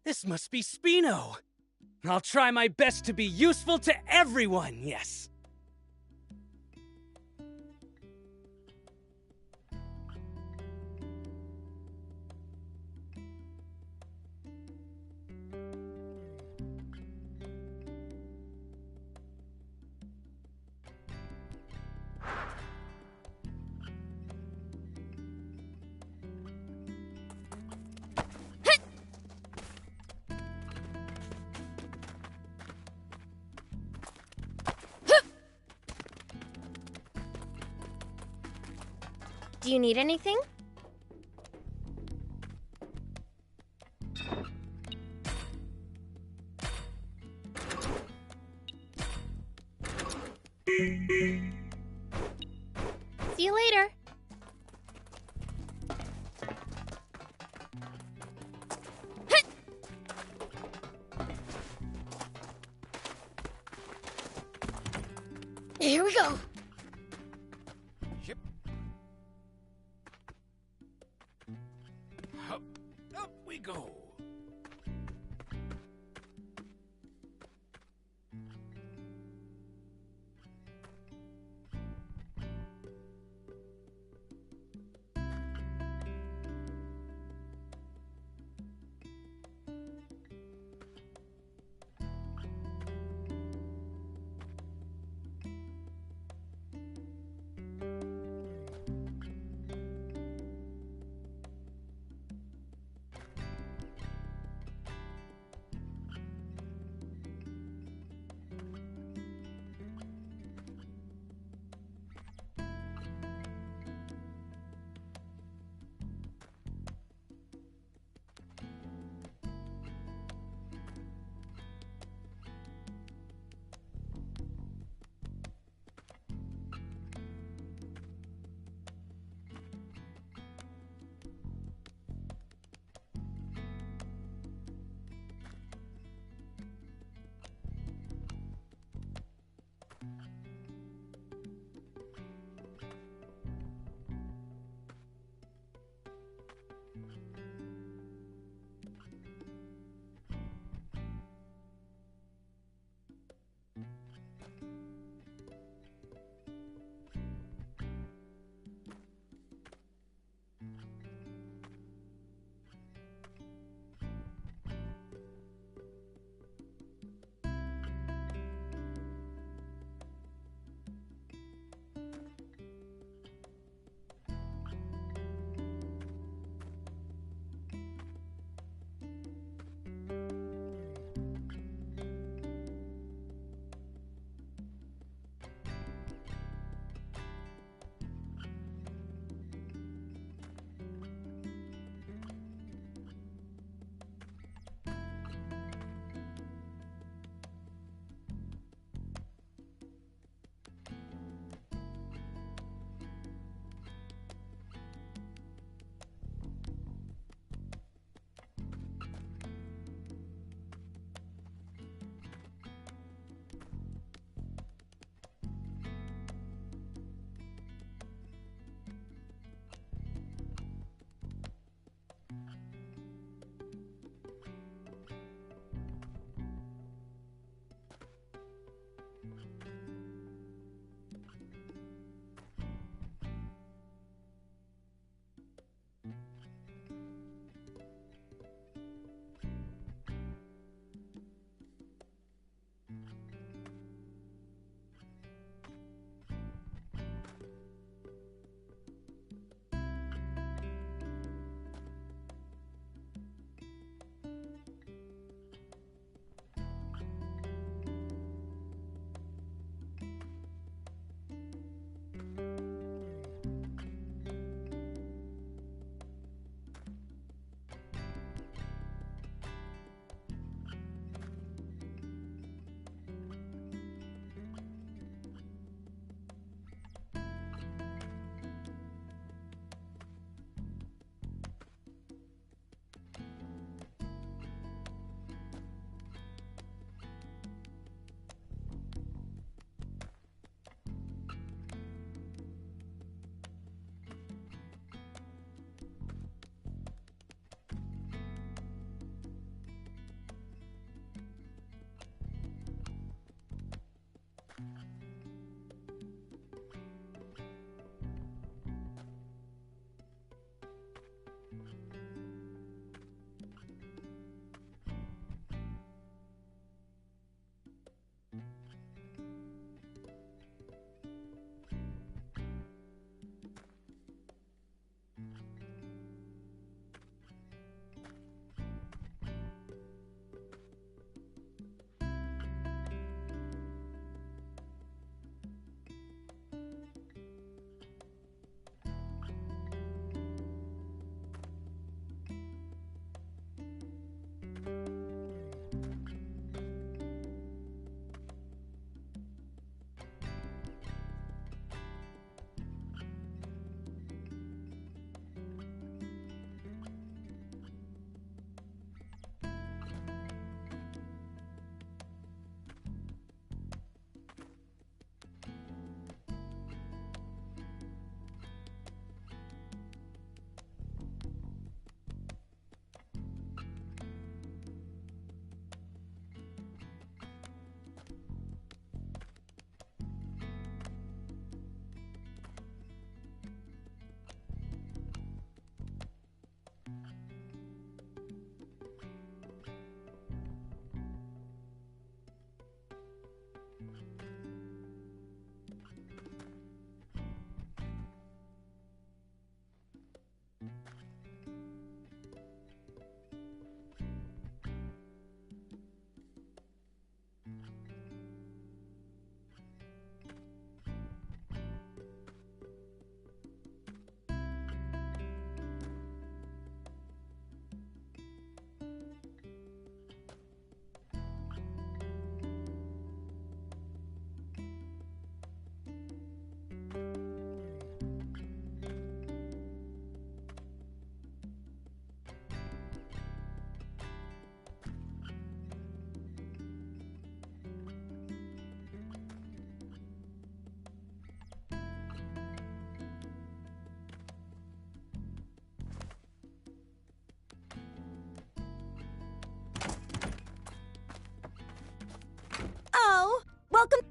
This must be Spino. I'll try my best to be useful to everyone, yes. Do you need anything? See you later. Here we go. Yep. Up we go.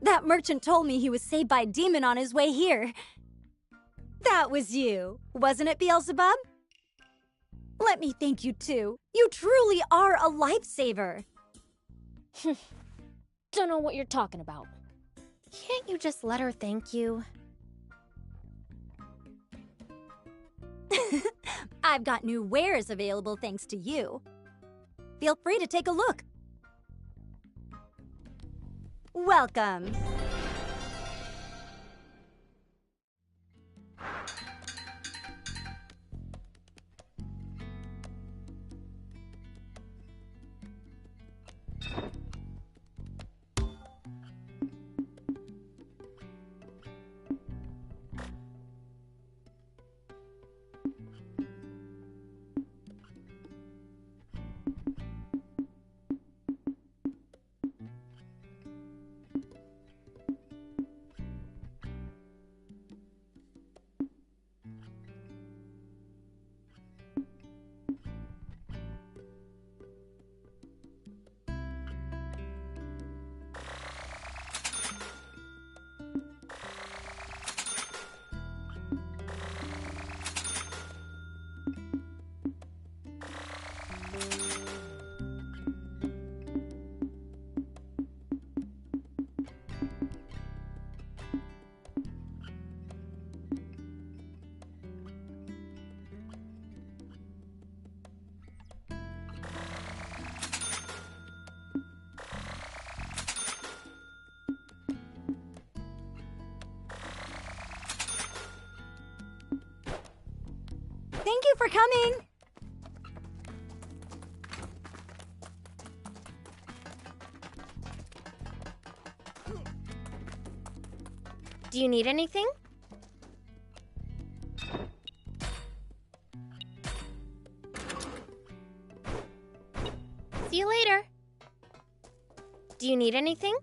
That merchant told me he was saved by a demon on his way here. That was you, wasn't it, Beelzebub? Let me thank you too. You truly are a lifesaver. Don't know what you're talking about. Can't you just let her thank you? I've got new wares available thanks to you. Feel free to take a look. Welcome. Thank you for coming. Do you need anything? See you later. Do you need anything?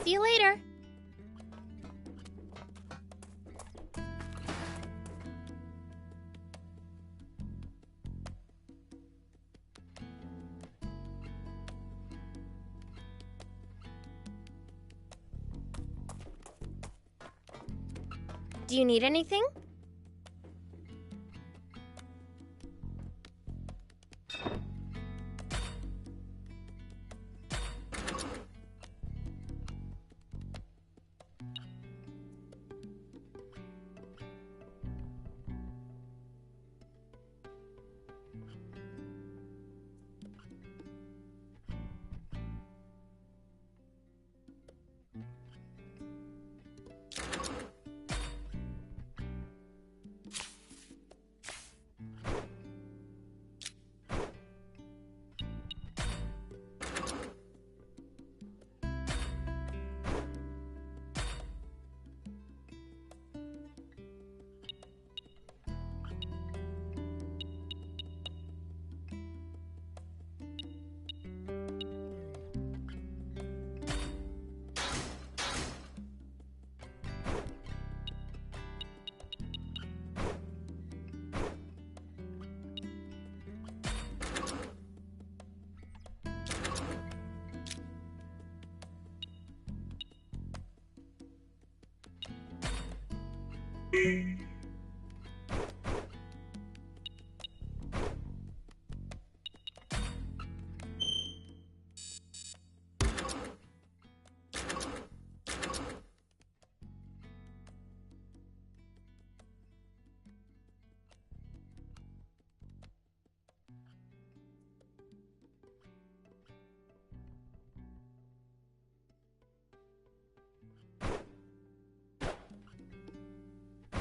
See you later. Do you need anything?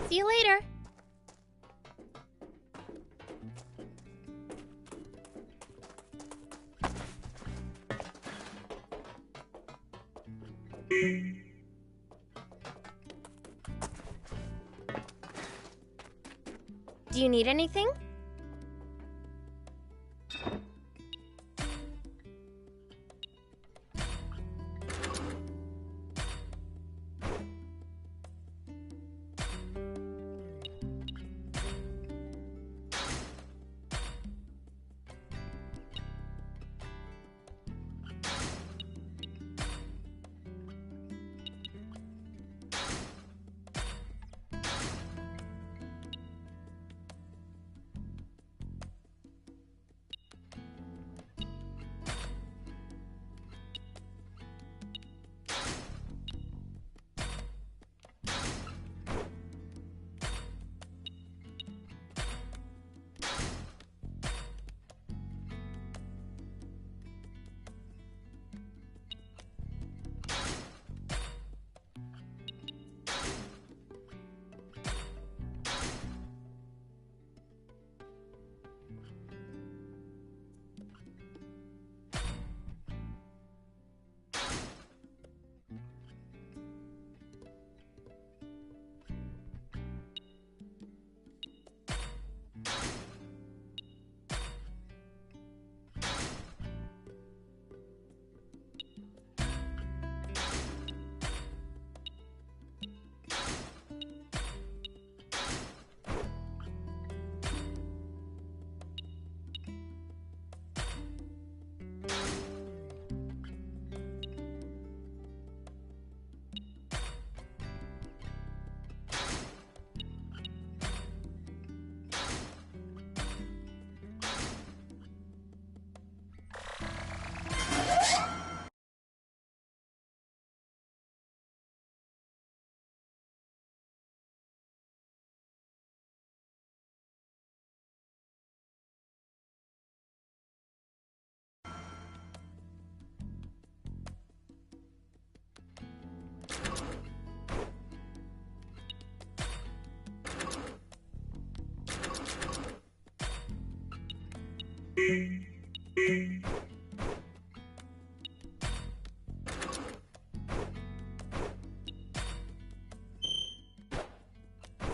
See you later. Do you need anything?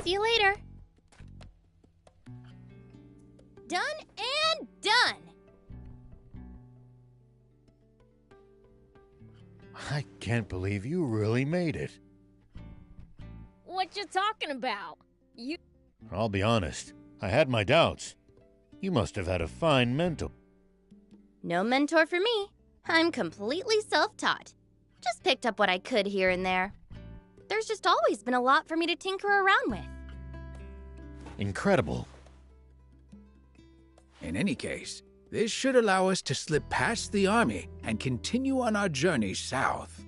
See you later. Done and done. I can't believe you really made it. What you talking about? I'll be honest, I had my doubts. You must have had a fine mentor. No mentor for me. I'm completely self-taught. Just picked up what I could here and there. There's just always been a lot for me to tinker around with. Incredible. In any case, this should allow us to slip past the army and continue on our journey south.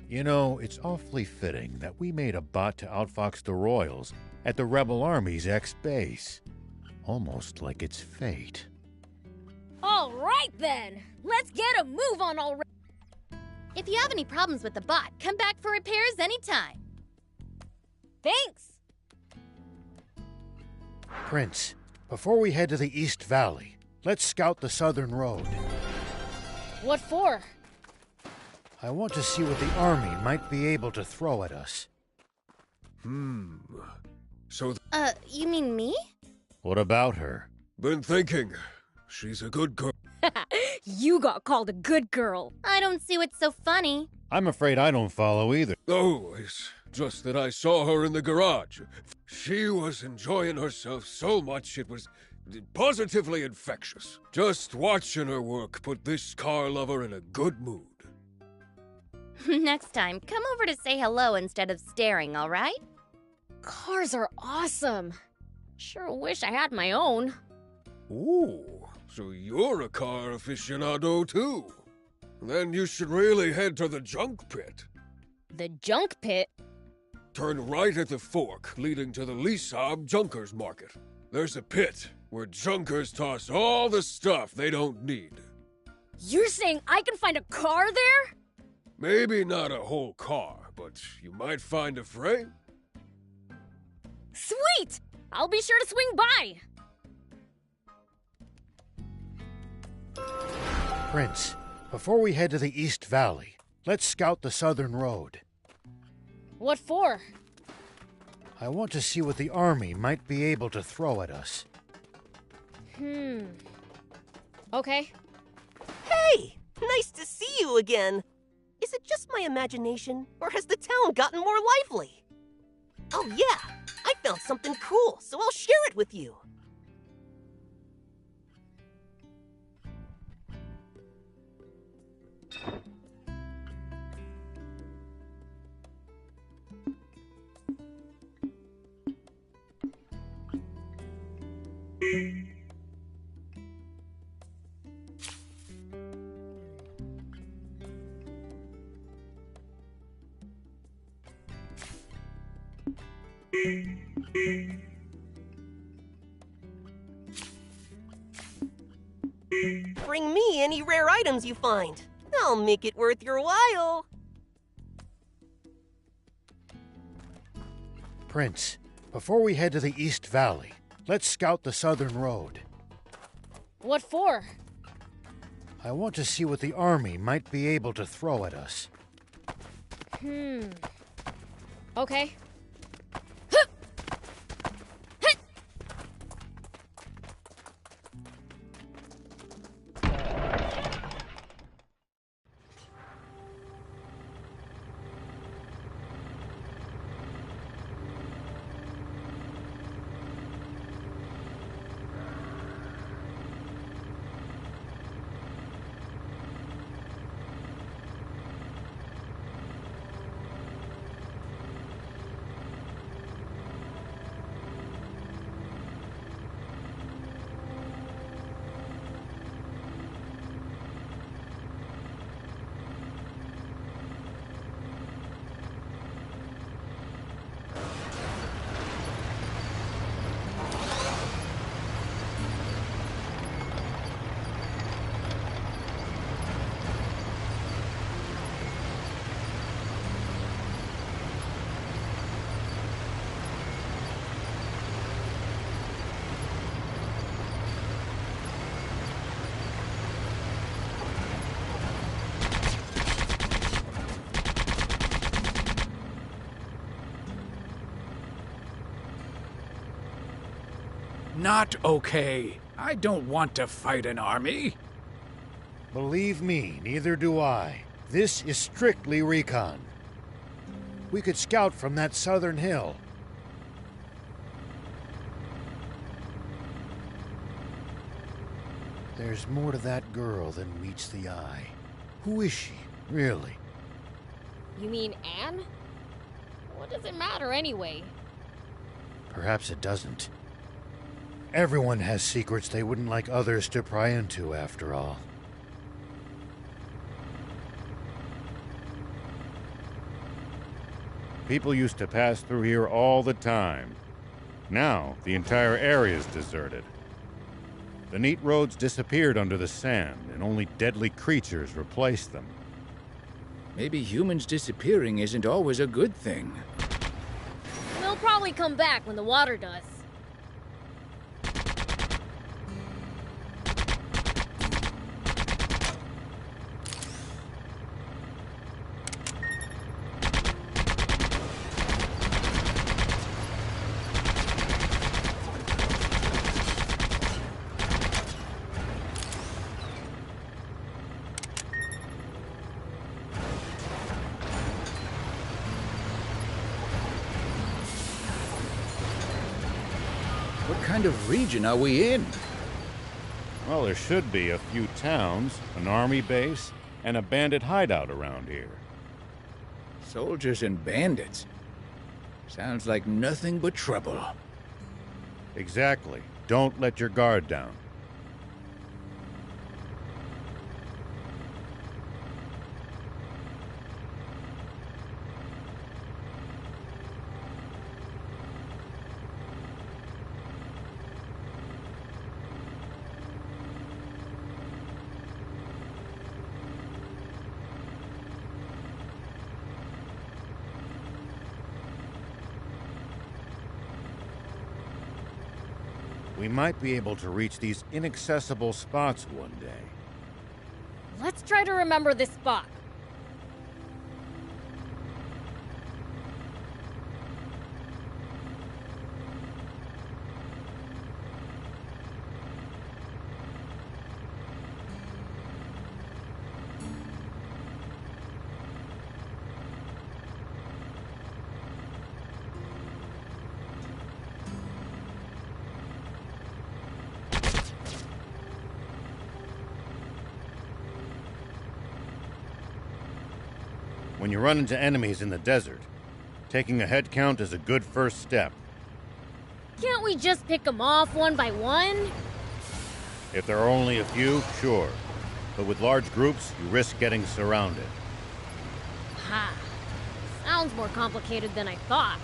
You know, it's awfully fitting that we made a bot to outfox the Royals at the Rebel Army's ex-base. Almost like it's fate. All right then! Let's get a move on already! If you have any problems with the bot, come back for repairs anytime. Thanks! Prince, before we head to the East Valley, let's scout the southern road. What for? I want to see what the army might be able to throw at us. So You mean me? What about her? been thinking. She's a good girl. You got called a good girl. I don't see what's so funny. I'm afraid I don't follow either. Oh, it's just that I saw her in the garage. She was enjoying herself so much it was positively infectious. Just watching her work put this car lover in a good mood. Next time, come over to say hello instead of staring, all right? Cars are awesome. Sure wish I had my own. Ooh, so you're a car aficionado too. Then you should really head to the junk pit. The junk pit? Turn right at the fork leading to the Lisab Junkers Market. There's a pit where junkers toss all the stuff they don't need. You're saying I can find a car there? Maybe not a whole car, but you might find a frame. Sweet! I'll be sure to swing by. Prince, before we head to the East Valley, let's scout the southern road. What for? I want to see what the army might be able to throw at us. Okay. Hey! Nice to see you again! Is it just my imagination, or has the town gotten more lively? Oh yeah! I found something cool, so I'll share it with you! Bring me any rare items you find. I'll make it worth your while. Prince, before we head to the East Valley, let's scout the southern road. What for? I want to see what the army might be able to throw at us. Okay. Not okay. I don't want to fight an army. Believe me, neither do I. This is strictly recon. We could scout from that southern hill. There's more to that girl than meets the eye. Who is she, really? You mean Anne? What does it matter anyway? Perhaps it doesn't. Everyone has secrets they wouldn't like others to pry into, after all. People used to pass through here all the time. Now, the entire area is deserted. The neat roads disappeared under the sand, and only deadly creatures replaced them. Maybe humans disappearing isn't always a good thing. They'll probably come back when the water does. What kind of region are we in? Well, there should be a few towns, an army base, and a bandit hideout around here. Soldiers and bandits. Sounds like nothing but trouble. Exactly. Don't let your guard down. We might be able to reach these inaccessible spots one day. Let's try to remember this spot. When you run into enemies in the desert, taking a head count is a good first step. Can't we just pick them off one by one? If there are only a few, sure. But with large groups, you risk getting surrounded. Ha. Sounds more complicated than I thought.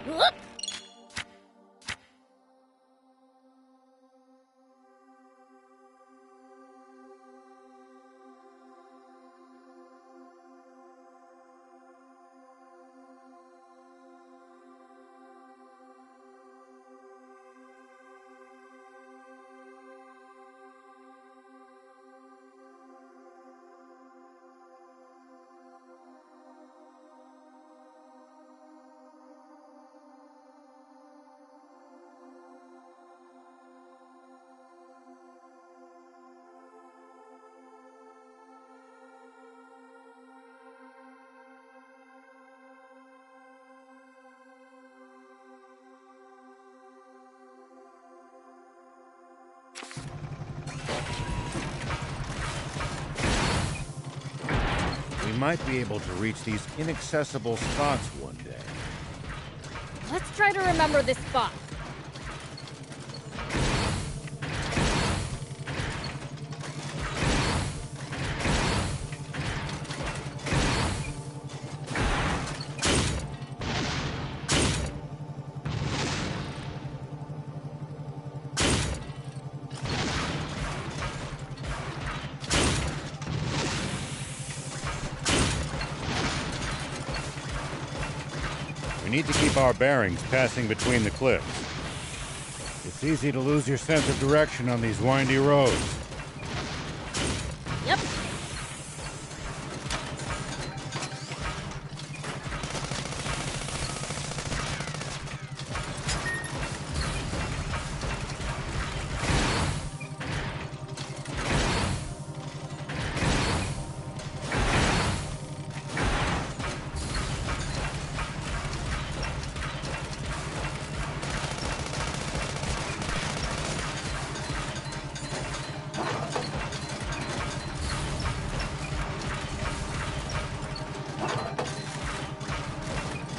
Whoop! We might be able to reach these inaccessible spots one day. Let's try to remember this spot. We need to keep our bearings passing between the cliffs. It's easy to lose your sense of direction on these windy roads. Yep.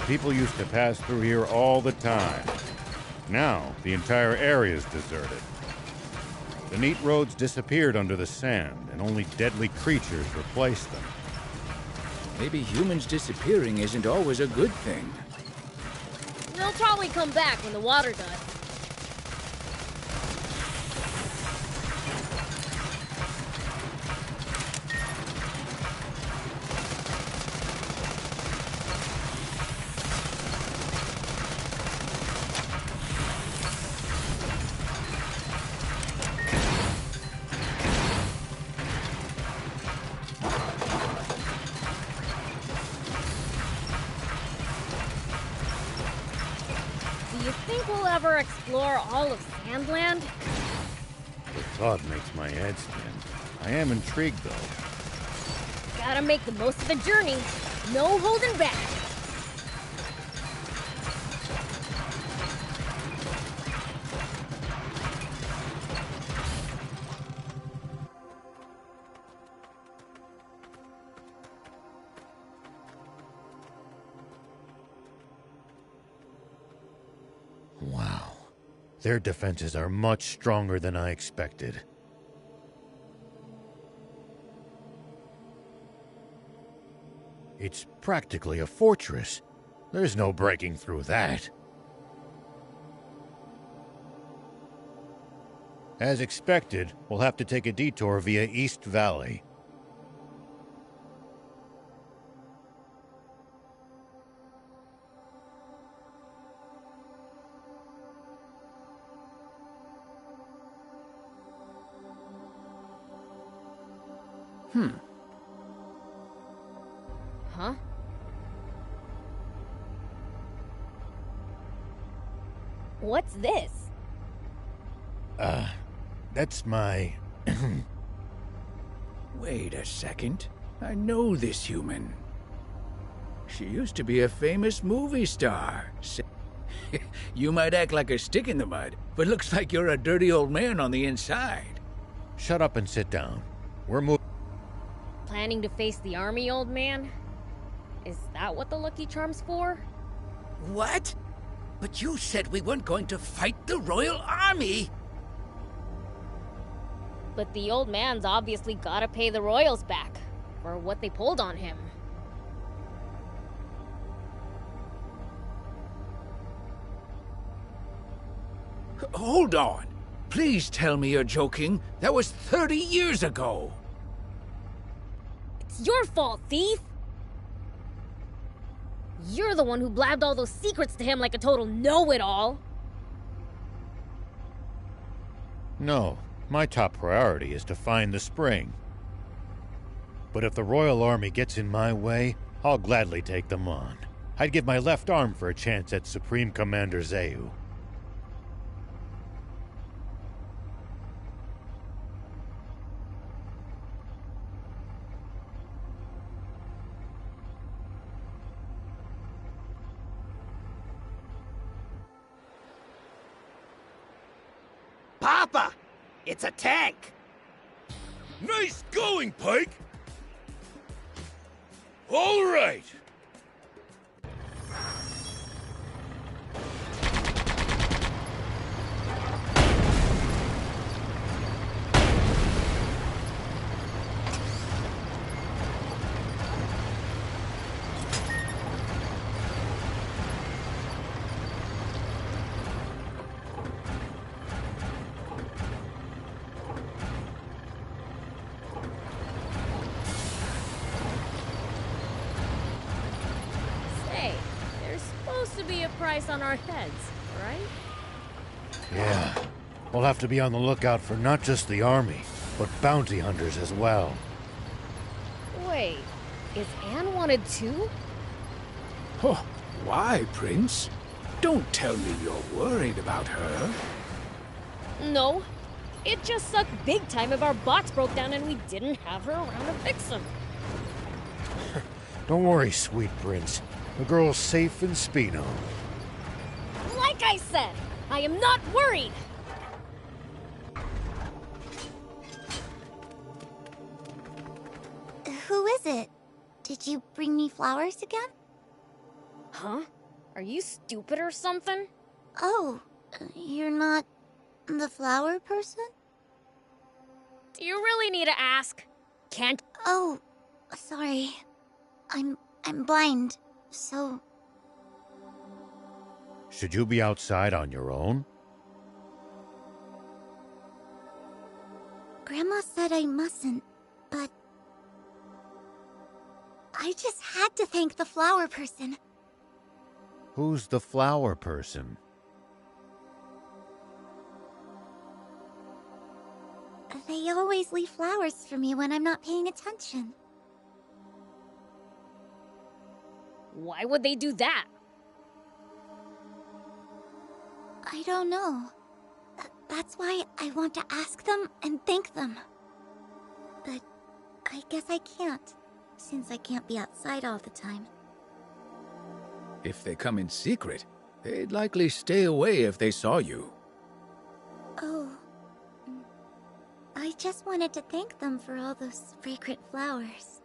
People used to pass through here all the time. Now, the entire area is deserted. The neat roads disappeared under the sand, and only deadly creatures replaced them. Maybe humans disappearing isn't always a good thing. They'll probably come back when the water does. Do you think we'll ever explore all of Sandland? The thought makes my head spin. I am intrigued, though. Gotta make the most of the journey. No holding back. Wow. Their defenses are much stronger than I expected. It's practically a fortress. There's no breaking through that. As expected, we'll have to take a detour via East Valley. Huh? What's this? That's my... Wait a second. I know this human. She used to be a famous movie star. You might act like a stick in the mud, but looks like you're a dirty old man on the inside. Shut up and sit down. We're moving. Planning to face the army, old man? Is that what the Lucky Charm's for? What? But you said we weren't going to fight the Royal Army! But the old man's obviously gotta pay the royals back. for what they pulled on him. Hold on. Please tell me you're joking. That was 30 years ago. It's your fault, thief! You're the one who blabbed all those secrets to him like a total know-it-all. No, my top priority is to find the spring. But if the Royal Army gets in my way, I'll gladly take them on. I'd give my left arm for a chance at Supreme Commander Zeu. Papa! It's a tank! Nice going, Pike! All right! Say, there's supposed to be a price on our heads, right? Yeah, we'll have to be on the lookout for not just the army, but bounty hunters as well. Wait, is Anne wanted too? Oh, why, Prince? Don't tell me you're worried about her. No. It just sucked big time if our box broke down and we didn't have her around to fix them. Don't worry, sweet prince. The girl's safe in Spino. Like I said, I am not worried! Who is it? Did you bring me flowers again? Huh? Are you stupid or something? Oh, you're not the flower person? Do you really need to ask? Can't. Oh, sorry. I'm blind, so... Should you be outside on your own? Grandma said I mustn't, but... I just had to thank the flower person. Who's the flower person? They always leave flowers for me when I'm not paying attention. Why would they do that? I don't know. That's why I want to ask them and thank them. But I guess I can't, since I can't be outside all the time. If they come in secret, they'd likely stay away if they saw you. Oh. I just wanted to thank them for all those fragrant flowers.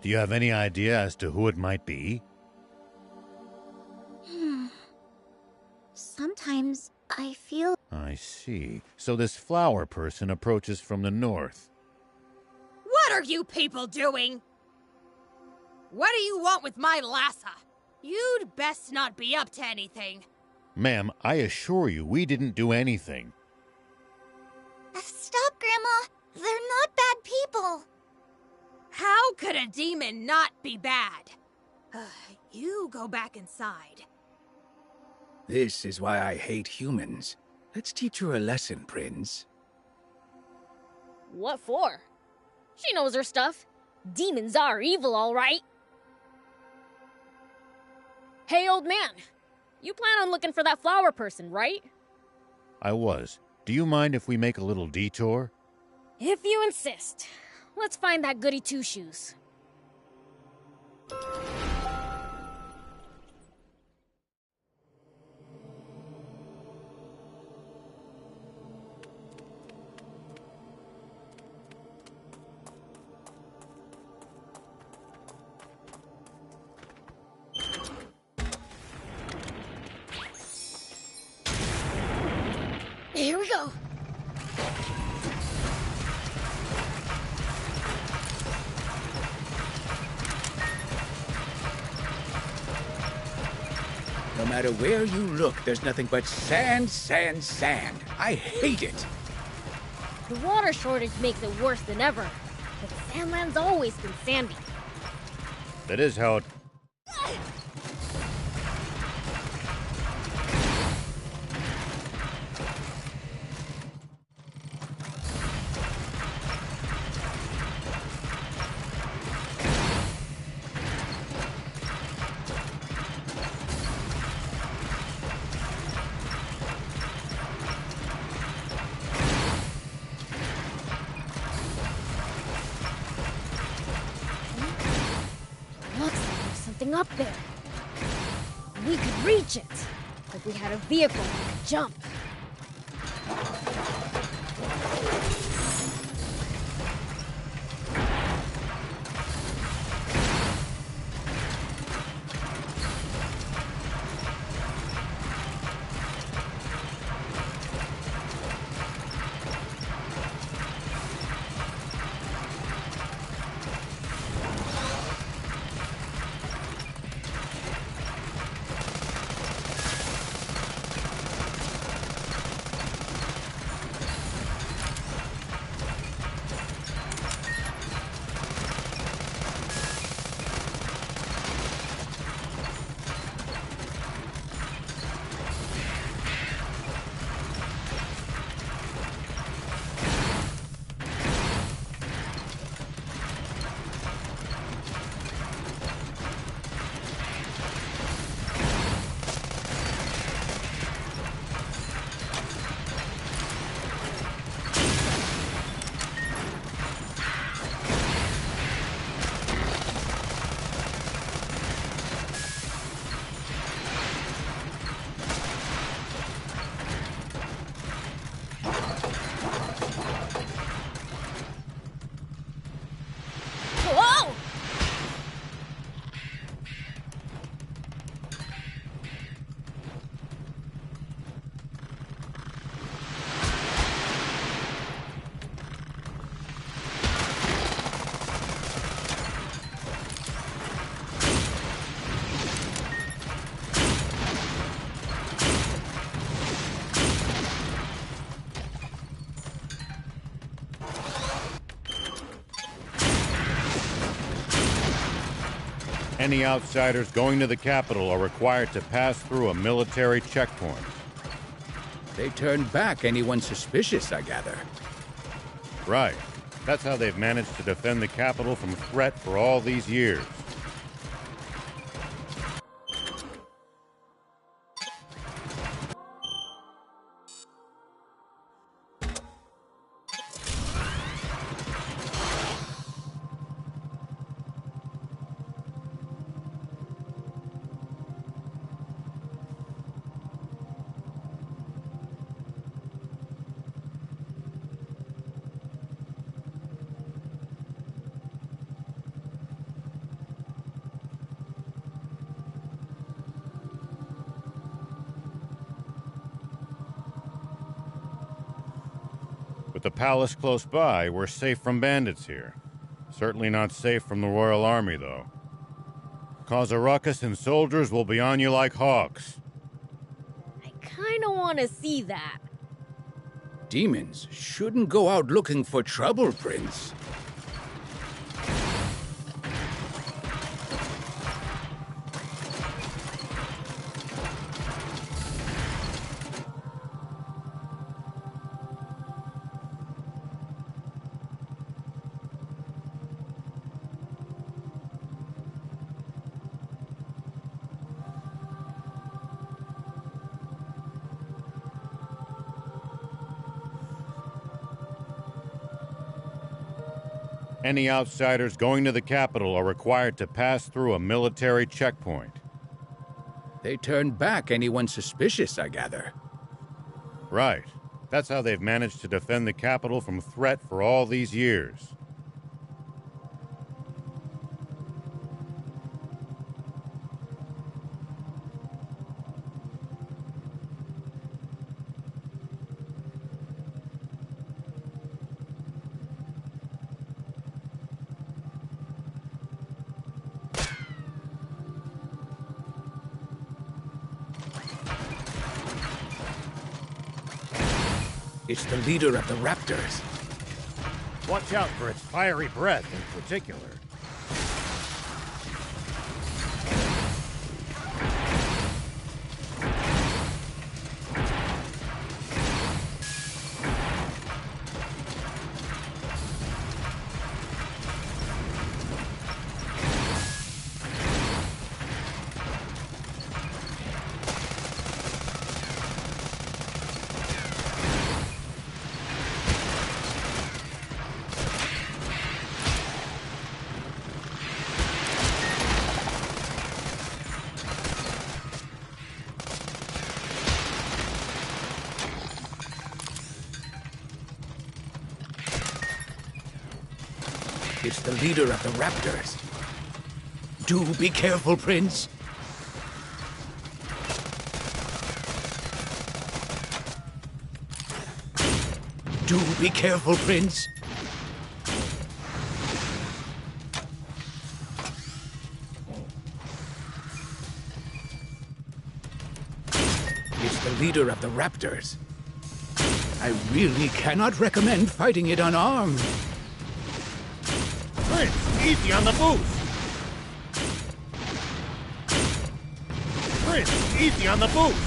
Do you have any idea as to who it might be? Sometimes I feel... I see. So this flower person approaches from the north. What are you people doing? What do you want with my Lassa? You'd best not be up to anything. Ma'am, I assure you we didn't do anything. Stop, Grandma! They're not bad people! How could a demon not be bad? You go back inside. This is why I hate humans. Let's teach her a lesson, Prince. What for? She knows her stuff. Demons are evil, all right. Hey, old man. You plan on looking for that flower person, right? I was. Do you mind if we make a little detour? If you insist. Let's find that goody two-shoes. Here we go. No matter where you look, there's nothing but sand, sand, sand. I hate it. The water shortage makes it worse than ever. But Sandland's always been sandy. That is how it... Looks like there's something up there. We could reach it. If we had a vehicle that could jump. Whoa! Any outsiders going to the capital are required to pass through a military checkpoint. They turn back anyone suspicious, I gather. Right. That's how they've managed to defend the capital from threat for all these years. With the palace close by, we're safe from bandits here. Certainly not safe from the Royal Army, though. Cause a ruckus and soldiers will be on you like hawks. I kinda wanna see that. Demons shouldn't go out looking for trouble, Prince. Any outsiders going to the capital are required to pass through a military checkpoint. They turn back anyone suspicious, I gather. Right. That's how they've managed to defend the capital from threat for all these years. It's the leader of the raptors. Watch out for its fiery breath in particular. It's the leader of the raptors. Do be careful, Prince. Do be careful, Prince. It's the leader of the raptors. I really cannot recommend fighting it unarmed. Prince, easy on the boost! Prince, easy on the boost!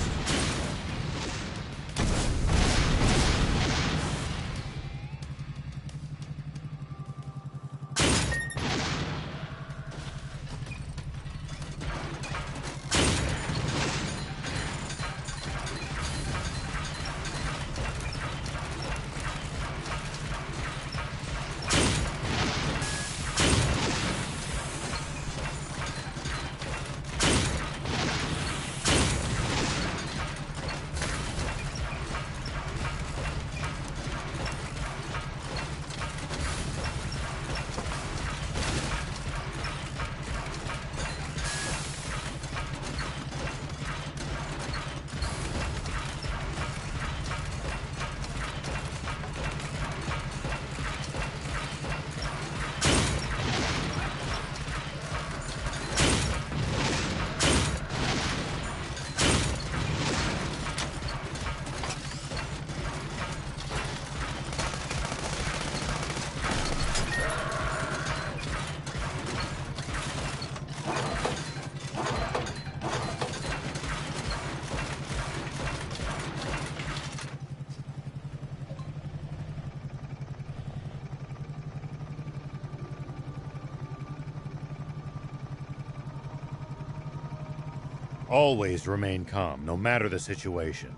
Always remain calm, no matter the situation.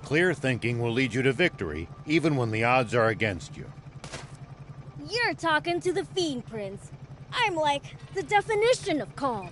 Clear thinking will lead you to victory, even when the odds are against you. You're talking to the Fiend Prince. I'm like the definition of calm.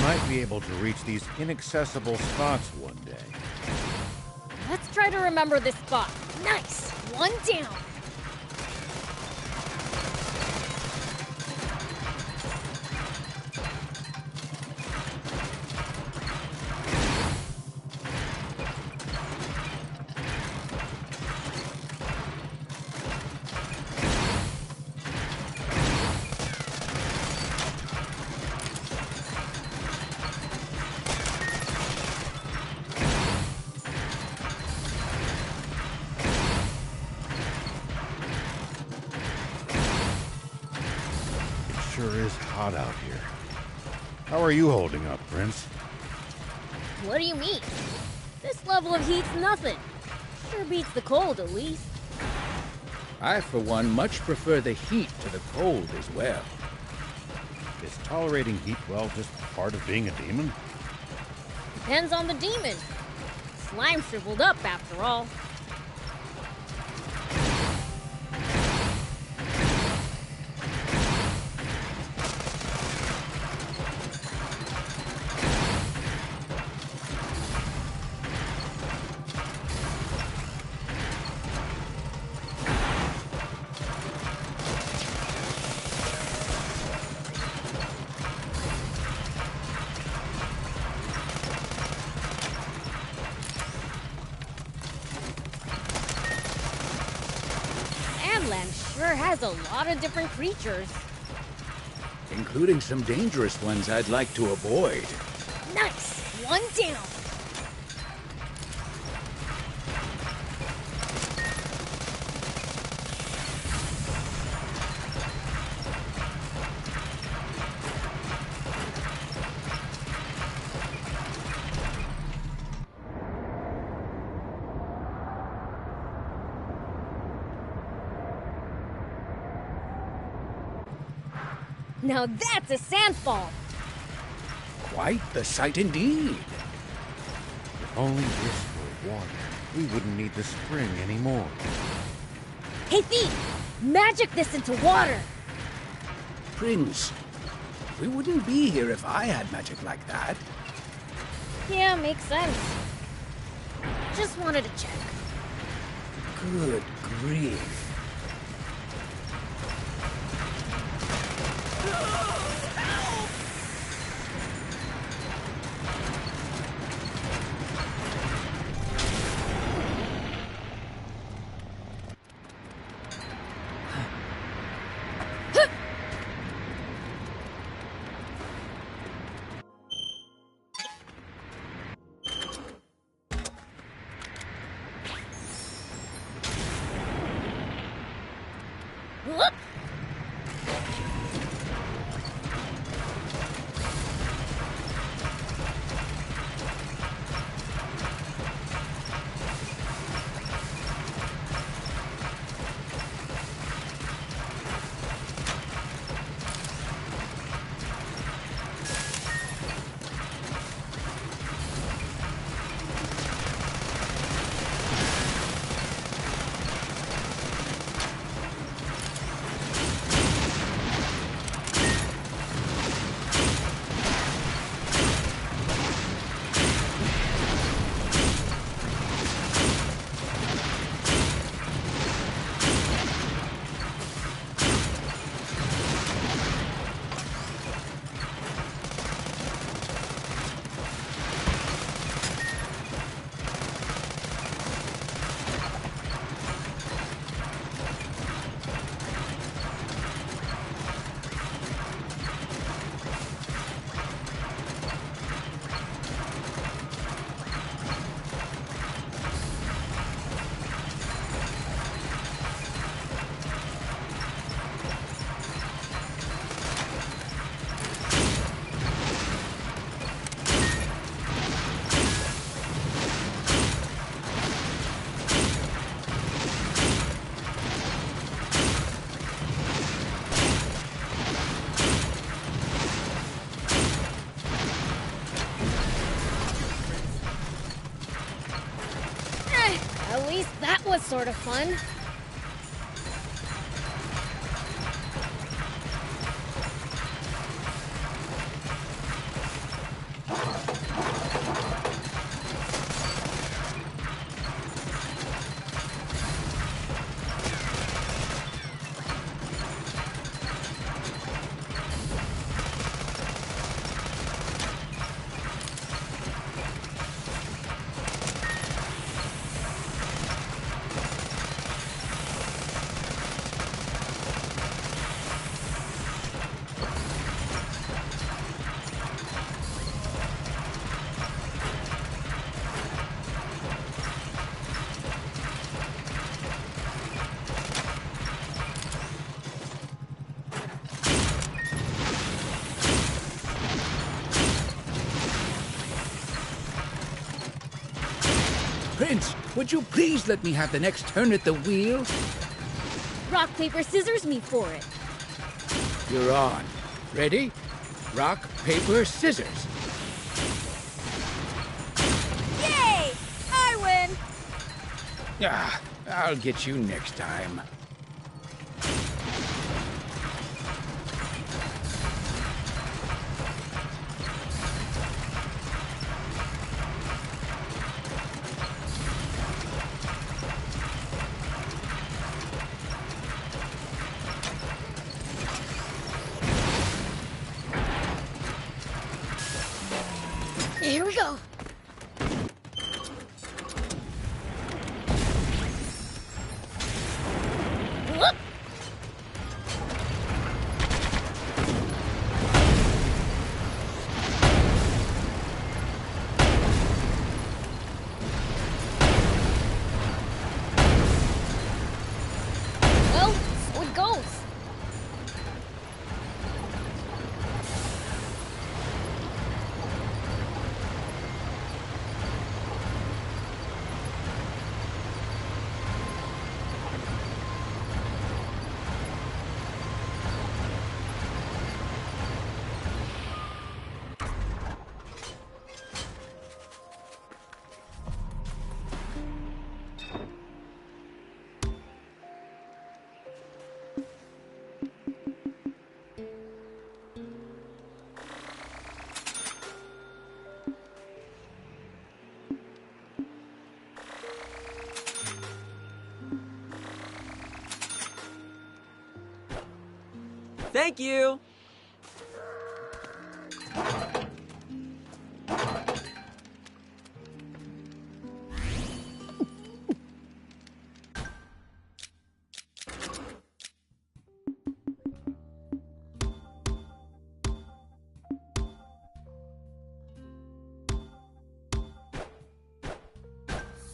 Might be able to reach these inaccessible spots one day. Let's try to remember this spot. Nice! One down. Sure is hot out here. How are you holding up, Prince? What do you mean? This level of heat's nothing. Sure beats the cold, at least. I, for one, much prefer the heat to the cold as well. Is tolerating heat, well, just part of being a demon? Depends on the demon. Slime shriveled up, after all. land sure has a lot of different creatures. Including some dangerous ones I'd like to avoid. Nice! One down! Now that's a sandfall! Quite the sight indeed. If only this were water, we wouldn't need the spring anymore. Hey Thief! Magic this into water! Prince, we wouldn't be here if I had magic like that. Yeah, makes sense. Just wanted to check. Good grief. Whoop! At least that was sort of fun. Prince, would you please let me have the next turn at the wheel? Rock, paper, scissors me for it. You're on. Ready? Rock, paper, scissors. Yay! I win! Ah, I'll get you next time. Here we go. Whoop! Thank you!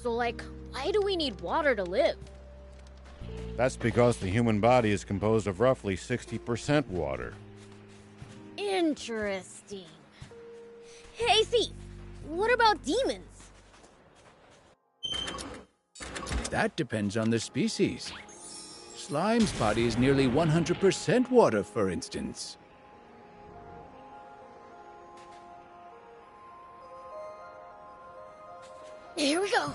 So, like, why do we need water to live? That's because the human body is composed of roughly 60% water. Interesting. Hey, Thief, what about demons? That depends on the species. Slime's body is nearly 100% water, for instance. Here we go.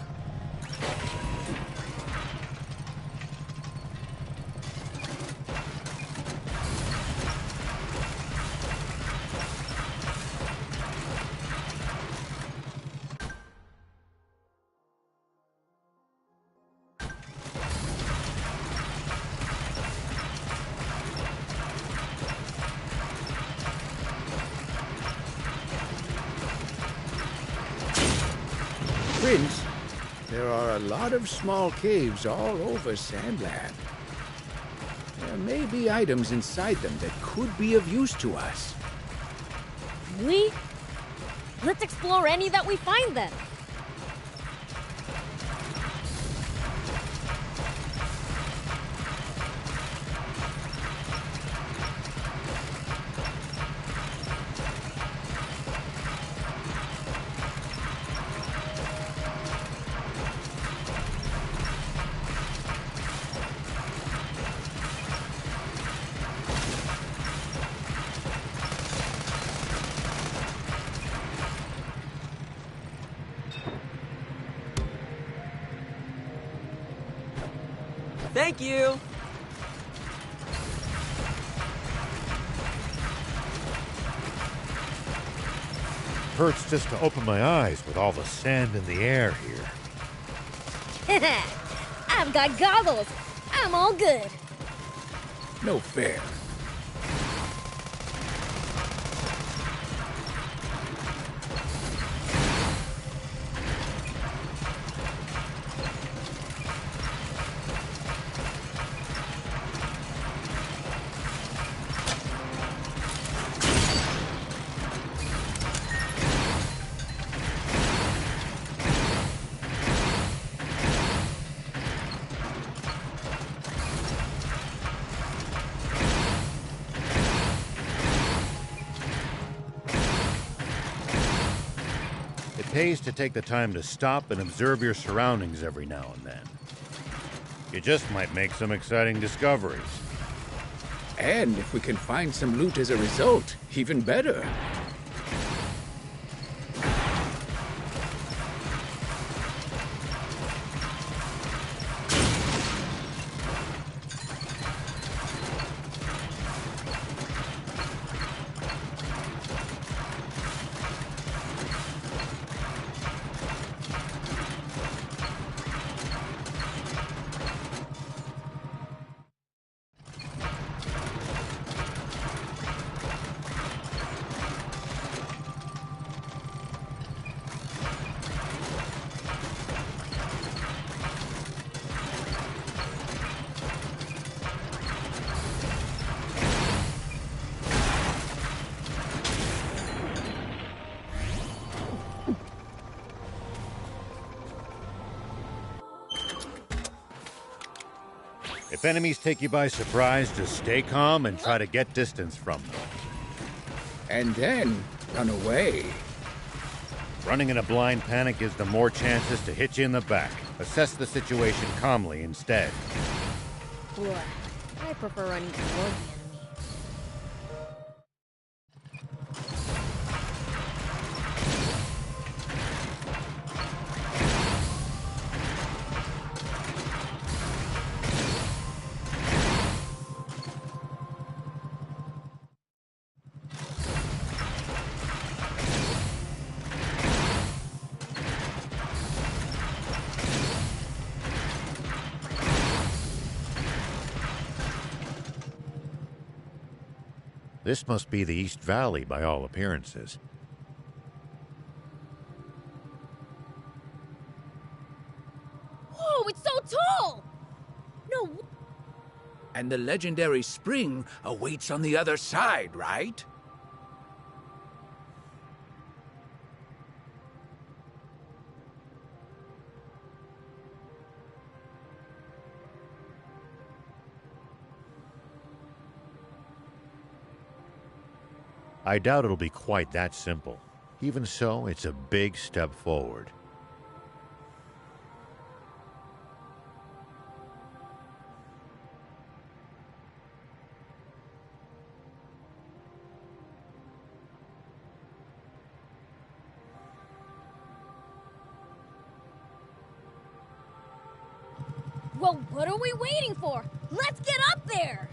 Prince, there are a lot of small caves all over Sandland. There may be items inside them that could be of use to us. Really? Let's explore any that we find then. Thank you! Hurts just to open my eyes with all the sand in the air here. I've got goggles. I'm all good. No fair. It pays to take the time to stop and observe your surroundings every now and then. You just might make some exciting discoveries. And if we can find some loot as a result, even better. If enemies take you by surprise, just stay calm and try to get distance from them. And then run away. Running in a blind panic gives them more chances to hit you in the back. Assess the situation calmly instead. Boy, I prefer running toward the enemy. This must be the East Valley by all appearances. Whoa, it's so tall! No, And the legendary spring awaits on the other side, right? I doubt it'll be quite that simple. Even so, it's a big step forward. well, what are we waiting for? Let's get up there!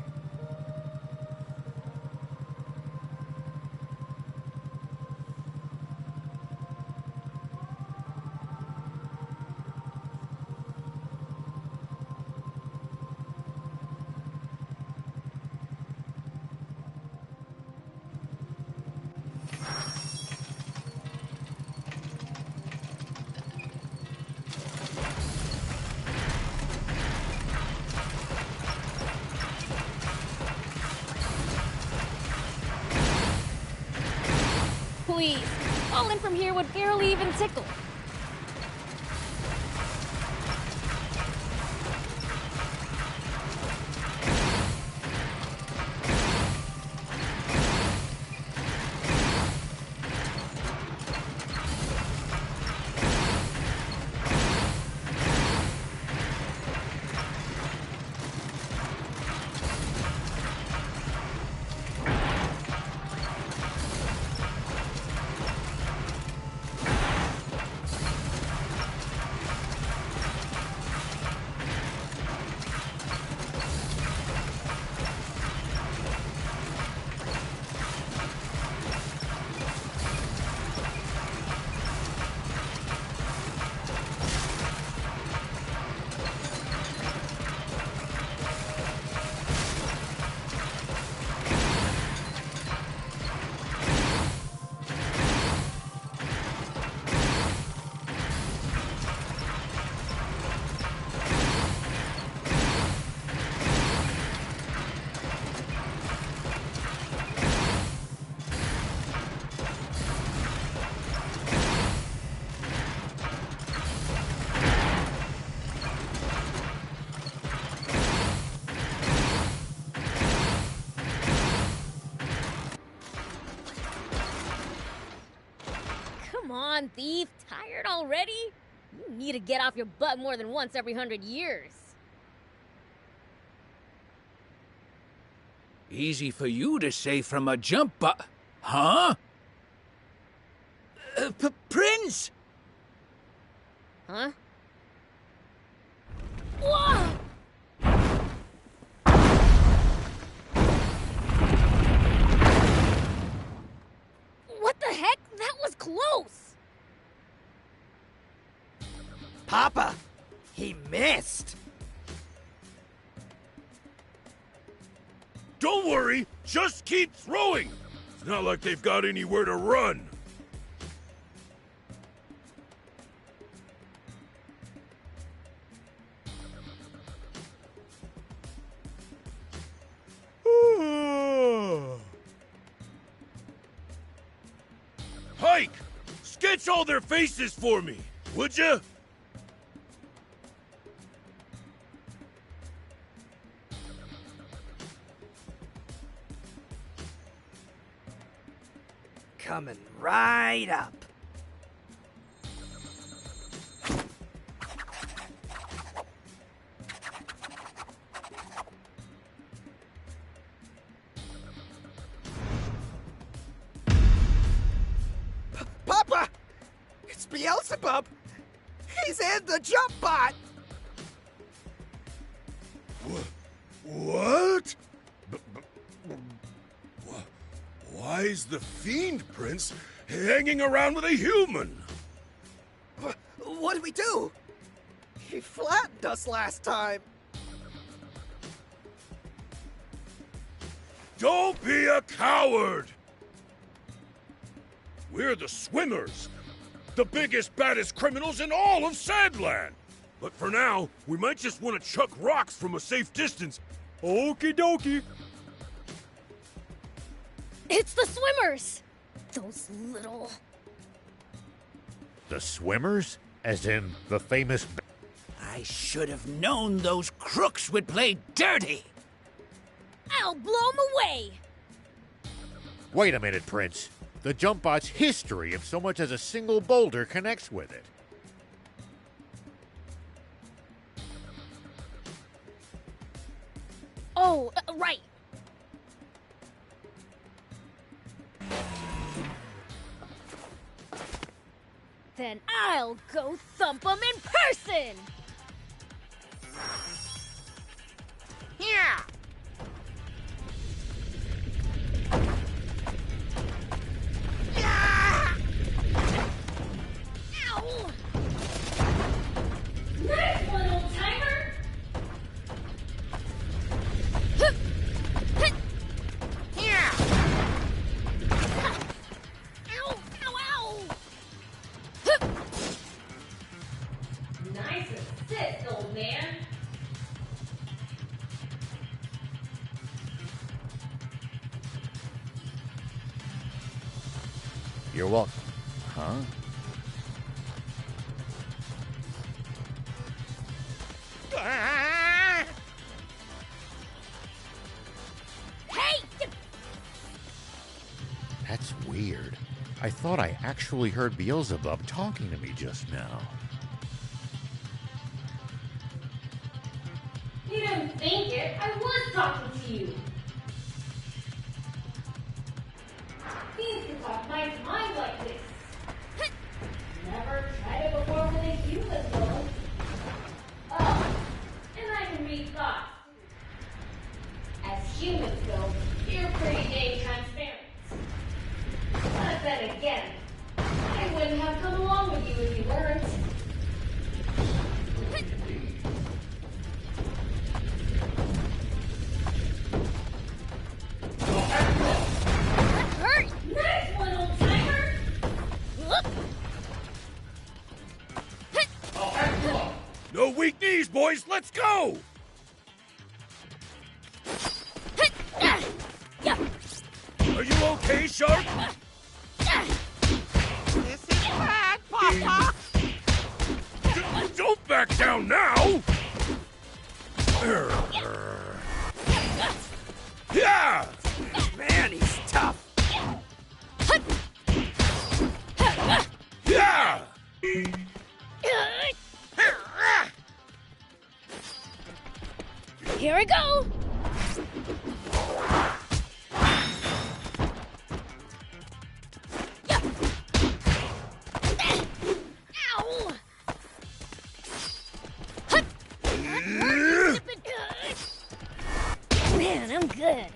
Please, falling from here would barely even tickle. Come on, thief. Tired already? You need to get off your butt more than once every 100 years. Easy for you to say from a jump, but... Huh? Prince! Huh? Whoa! What the heck? That was close! Papa! He missed! Don't worry, just keep throwing! It's not like they've got anywhere to run. Hike! Sketch all their faces for me, would ya? Coming right up. Papa! It's Beelzebub! He's in the jump bot! What? Why's the Fiend Prince hanging around with a human? What do we do? He flattened us last time. Don't be a coward! We're the Swimmers, the biggest, baddest criminals in all of Sandland! But for now, we might just want to chuck rocks from a safe distance. Okie dokie. It's the Swimmers! Those little... The Swimmers? As in the famous... I should have known those crooks would play dirty! I'll blow 'em away! Wait a minute, Prince. The jump bot's history if so much as a single boulder connects with it. Oh, right. Then I'll go thump 'em in person! Yeah! Ow! Nice one, old timer! Yeah! Ow! Ow! Ow! Nice assist, old man. You're welcome. Huh? Hey! That's weird. I thought I actually heard Beelzebub talking to me just now. You didn't think it. I was talking to you. Things can talk my mind like this. Never tried it before with a human, though. Oh, and I can read thoughts. As humans go, you're pretty dang transparent. But then again, I wouldn't have come along with you if you weren't. That hurt! Nice one, old timer! No weak knees, boys, let's go! Are you okay, Shark? This is bad, Papa! Don't back down now! Yeah! Man, he's tough. Yeah! Here we go! Ow! Man, I'm good.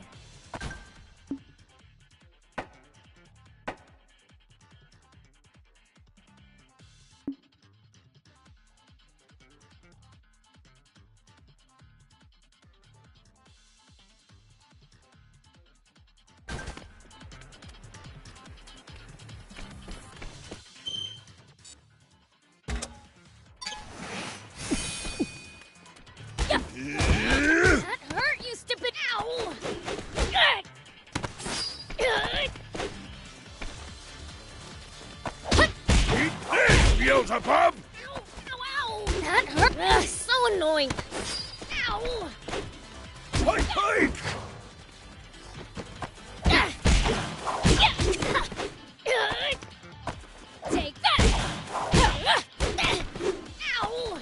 That hurt, you stupid... Ow! Eat this, Beelzebub! Ow! Ow! Ow! That hurt! Ugh, so annoying! Ow! Hike, hike! Take that! Ow!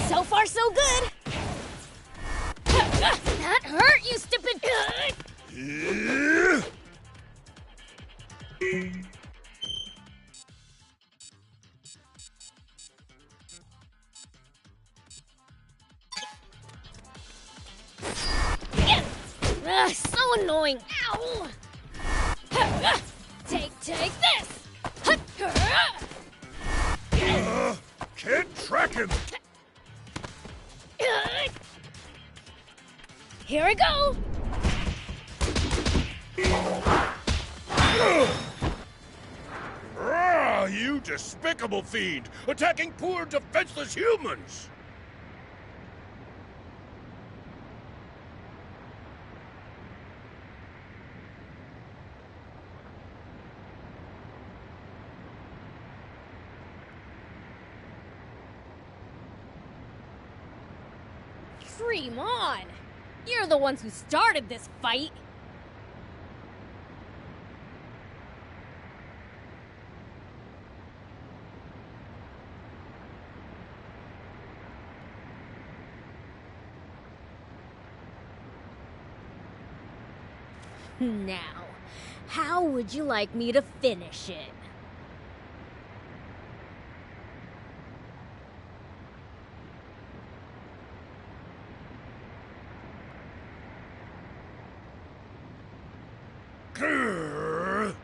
So far, so good. That hurt, you stupid. Ugh, so annoying. Ow! Take this! Can't track him! Here I go! Ah, you despicable fiend! Attacking poor, defenseless humans! Dream on! You're the ones who started this fight! Now, how would you like me to finish it? Grrr.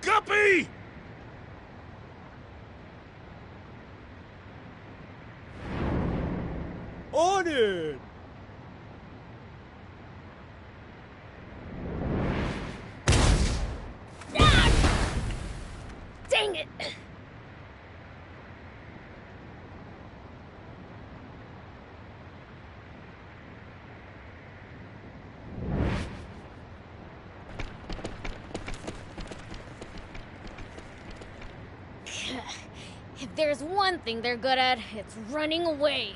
Guppy! On it! Dang it! If there's one thing they're good at, it's running away.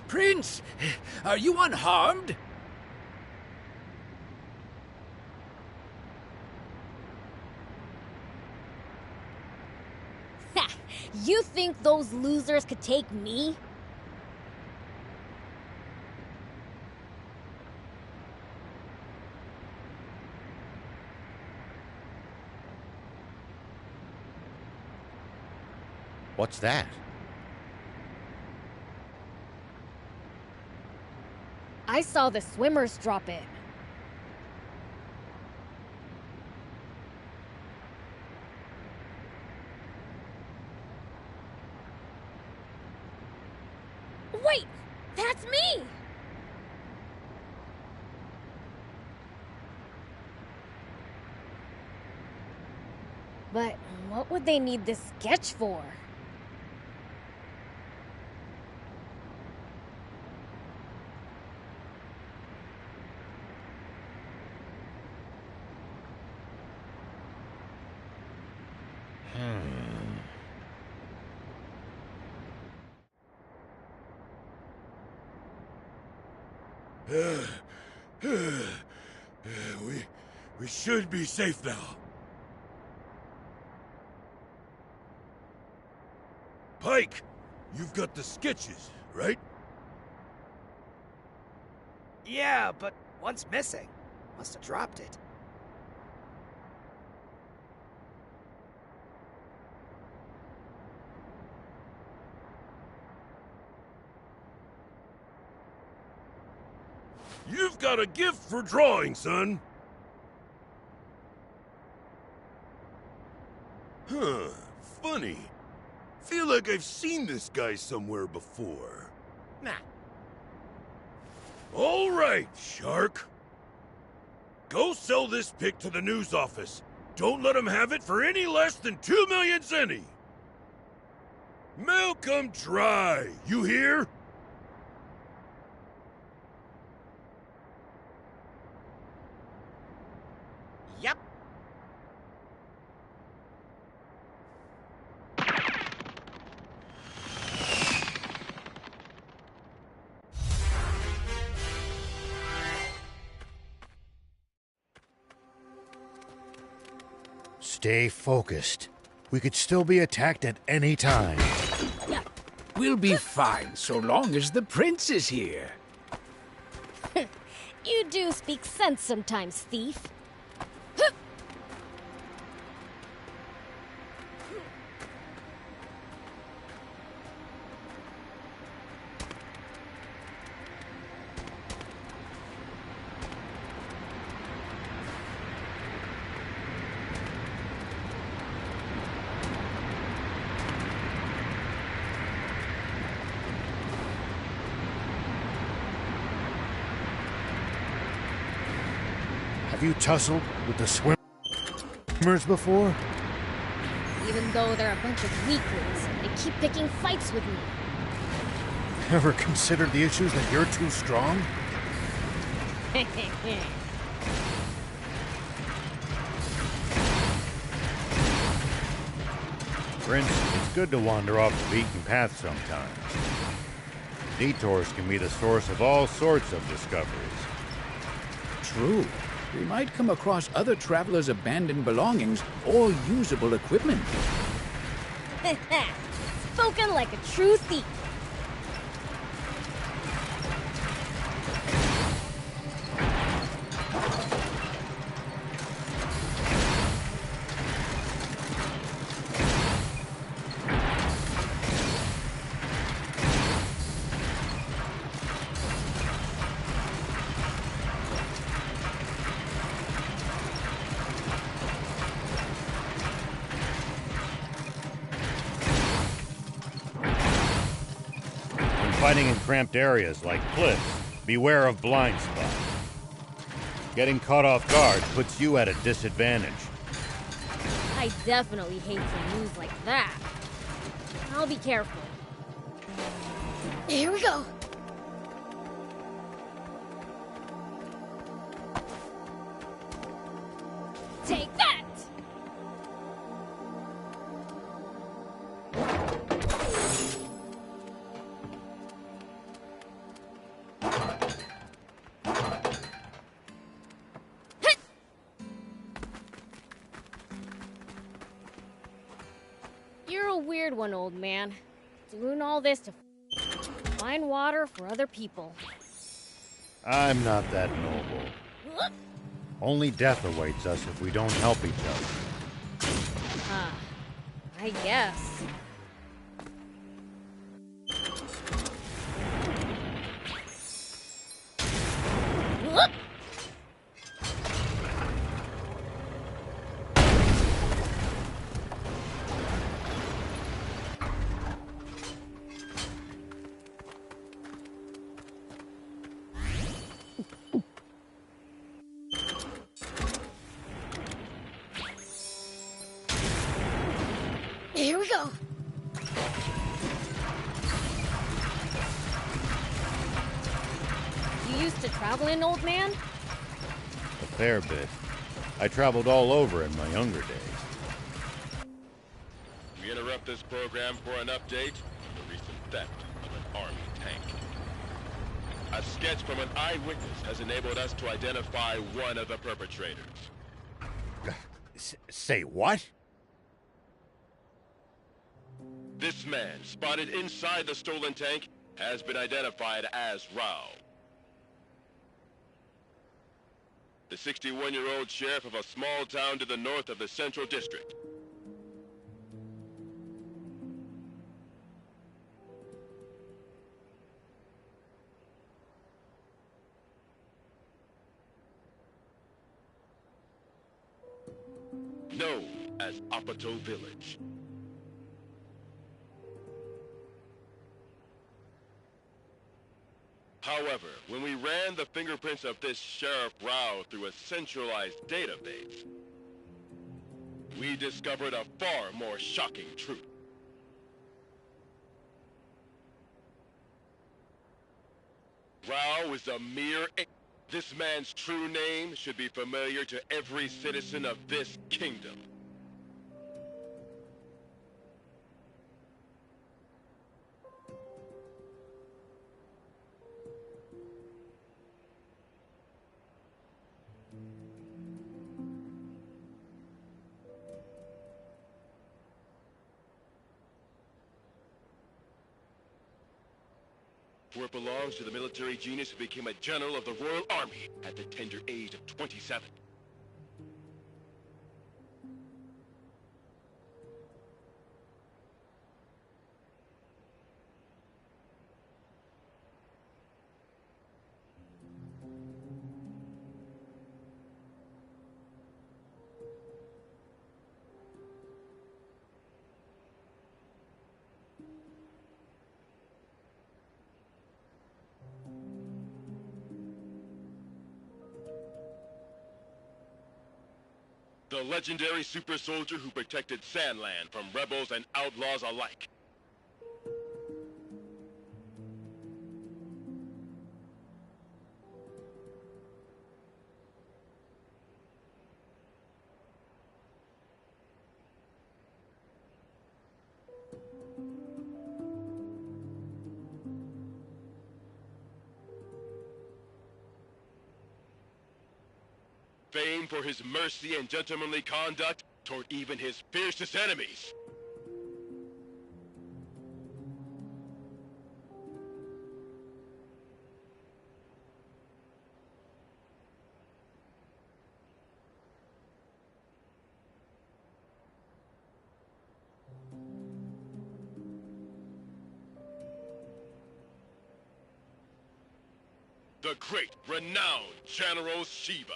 Prince, are you unharmed? Ha! You think those losers could take me? What's that? I saw the swimmers drop it. Wait! That's me! But what would they need this sketch for? We should be safe now. Pike, you've got the sketches, right? Yeah, but one's missing. Must have dropped it. You've got a gift for drawing, son. Huh, funny. Feel like I've seen this guy somewhere before. Nah. All right, Shark. Go sell this pic to the news office. Don't let them have it for any less than 2 million zenny. Milk 'em dry, you hear? Yep. Stay focused. We could still be attacked at any time. We'll be fine so long as the prince is here. You do speak sense sometimes, thief. Have you tussled with the swimmers before? Even though they're a bunch of weaklings, they keep picking fights with me. Ever considered the issues that you're too strong? Prince, it's good to wander off the beaten path sometimes. Detours can be the source of all sorts of discoveries. True. We might come across other travelers' abandoned belongings or usable equipment. Spoken like a true thief. Fighting in cramped areas like cliffs, beware of blind spots. Getting caught off guard puts you at a disadvantage. I definitely hate some news like that. I'll be careful. Here we go. Take that! You're a weird one, old man. Doing all this to find water for other people. I'm not that noble. Only death awaits us if we don't help each other. I guess. Here we go. You used to travel in, old man? A fair bit. I traveled all over in my younger days. We interrupt this program for an update on the recent theft of an army tank. A sketch from an eyewitness has enabled us to identify one of the perpetrators. Say what? This man, spotted inside the stolen tank, has been identified as Rao. The 61-year-old sheriff of a small town to the north of the Central District. Known as Apato Village. However, when we ran the fingerprints of this Sheriff Rao through a centralized database, we discovered a far more shocking truth. Rao is a mere This man's true name should be familiar to every citizen of this kingdom. for it belongs to the military genius who became a general of the Royal Army at the tender age of 27. The legendary super soldier who protected Sandland from rebels and outlaws alike. Famed for his mercy and gentlemanly conduct toward even his fiercest enemies. The great, renowned General Shiva.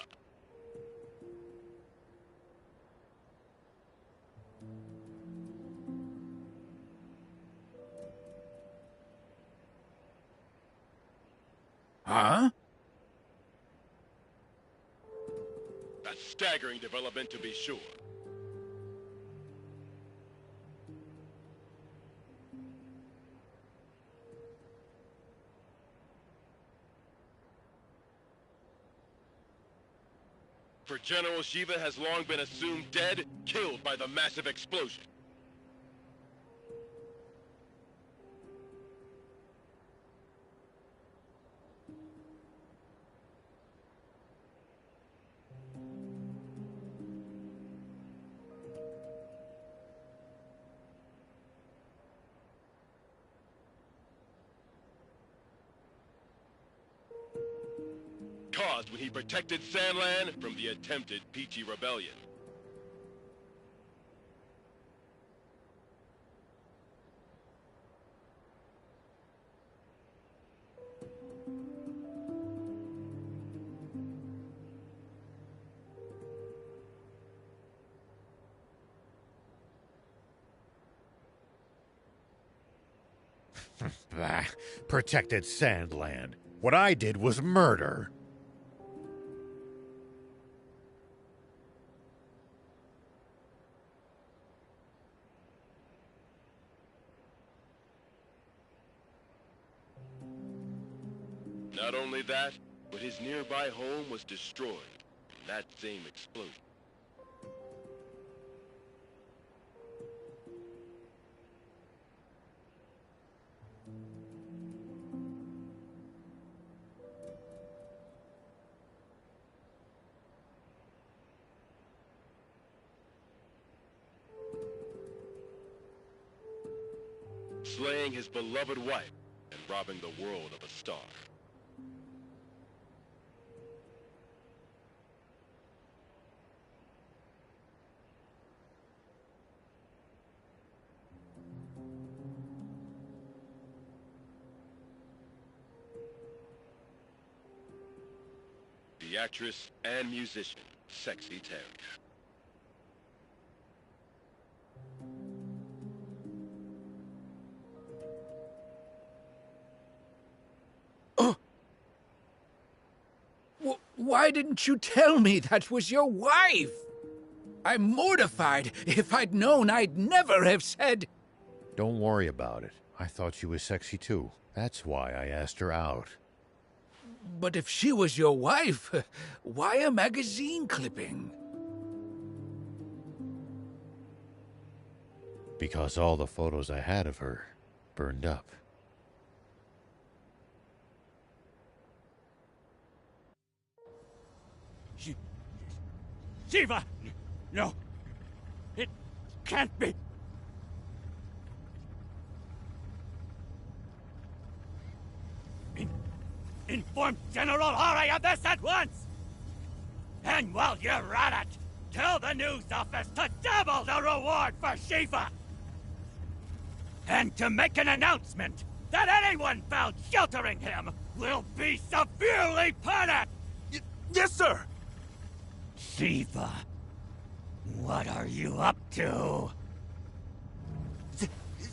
Huh? A staggering development, to be sure. For General Shiva has long been assumed dead, killed by the massive explosion. Caused when he protected Sandland from the attempted Peachy Rebellion. Bah, protected Sandland. What I did was murder. Not only that, but his nearby home was destroyed in that same explosion. Slaying his beloved wife and robbing the world of a star. The actress and musician, Sexy Terry. Why didn't you tell me that was your wife? I'm mortified. If I'd known, I'd never have said... Don't worry about it. I thought she was sexy too. That's why I asked her out. But if she was your wife, why a magazine clipping? Because all the photos I had of her burned up. Shiva! No! It can't be! Inform General Hari of this at once! And while you're at it, tell the news office to double the reward for Shiva! And to make an announcement that anyone found sheltering him will be severely punished! Yes, sir! Shiva, what are you up to?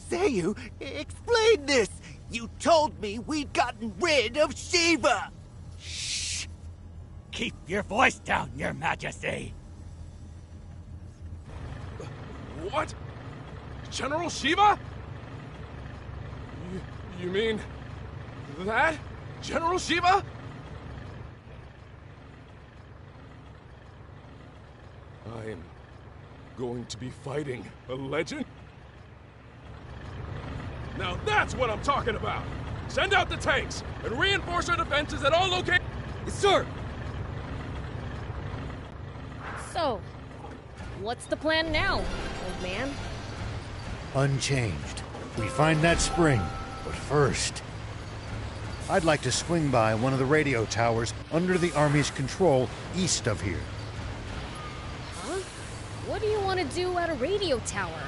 Zayu, explain this! You told me we'd gotten rid of Shiva! Shh! Keep your voice down, Your Majesty! What? General Shiva? You mean... that? General Shiva? I am going to be fighting a legend? Now that's what I'm talking about! Send out the tanks and reinforce our defenses at all locations! Yes, sir! So, what's the plan now, old man? Unchanged. We find that spring, but first... I'd like to swing by one of the radio towers under the Army's control east of here. Huh? What do you want to do at a radio tower?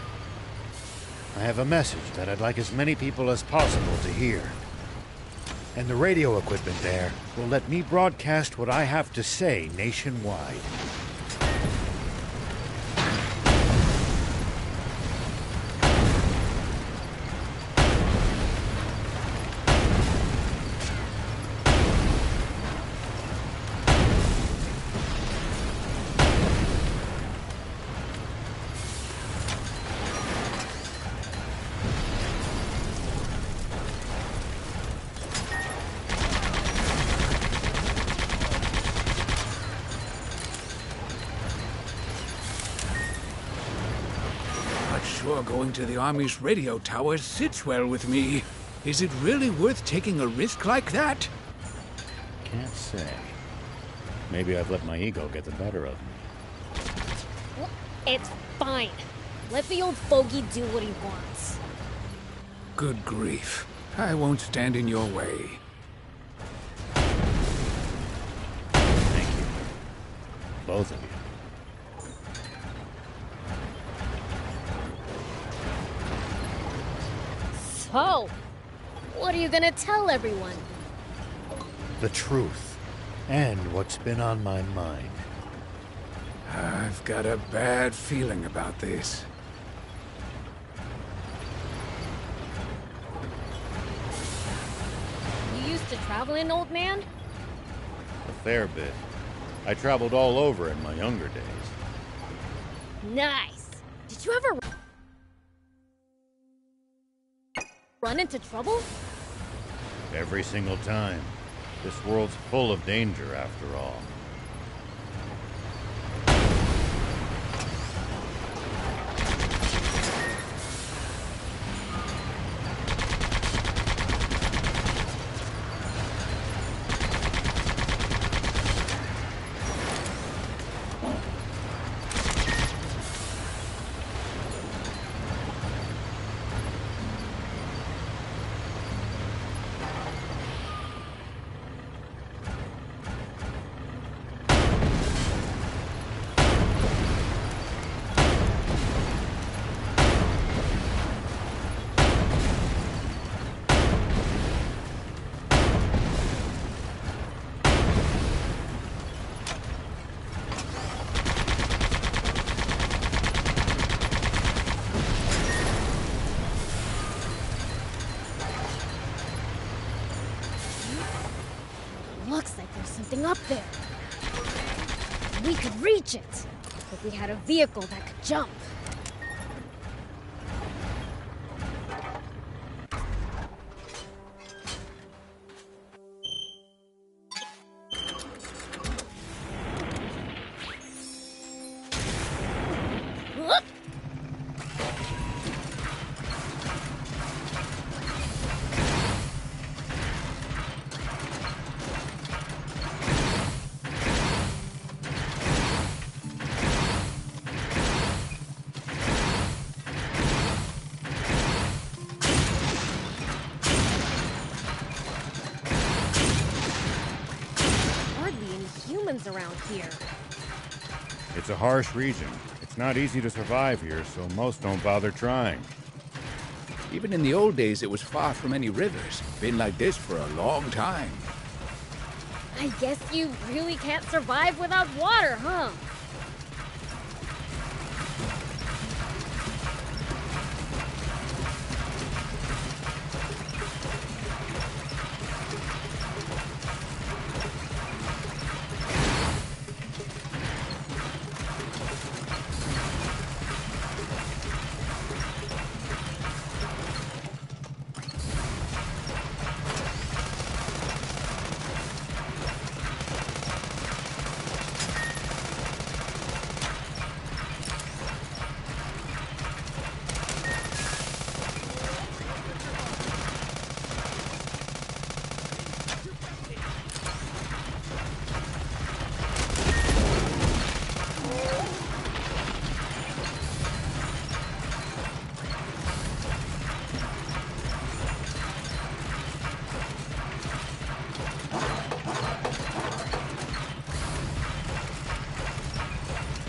I have a message that I'd like as many people as possible to hear. And the radio equipment there will let me broadcast what I have to say nationwide. Sure, going to the Army's radio tower sits well with me. Is it really worth taking a risk like that? Can't say. Maybe I've let my ego get the better of me. It's fine. Let the old fogey do what he wants. Good grief. I won't stand in your way. Thank you. Both of you. So, what are you gonna tell everyone? The truth. And what's been on my mind. I've got a bad feeling about this. You used to travel in, old man? A fair bit. I traveled all over in my younger days. Nice. Did you ever run into trouble? Every single time. This world's full of danger, after all. Looks like there's something up there. We could reach it if we had a vehicle that could jump. things around here. It's a harsh region. It's not easy to survive here, so most don't bother trying. Even in the old days, it was far from any rivers. Been like this for a long time. I guess you really can't survive without water, huh?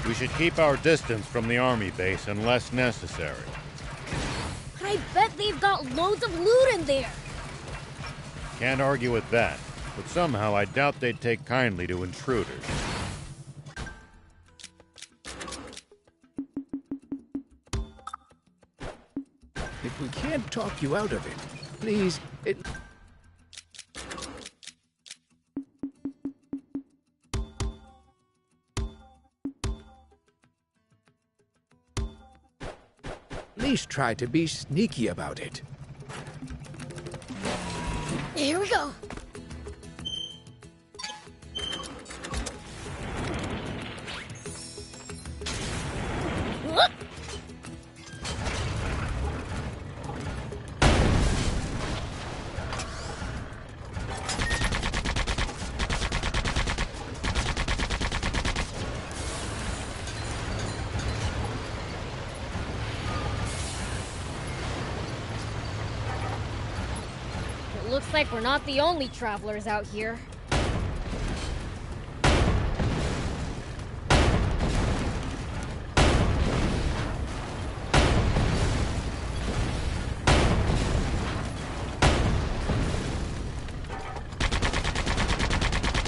We should keep our distance from the army base unless necessary. I bet they've got loads of loot in there. Can't argue with that, but somehow I doubt they'd take kindly to intruders. If we can't talk you out of it, please, at least try to be sneaky about it. Here we go. Whoop. Looks like we're not the only travelers out here.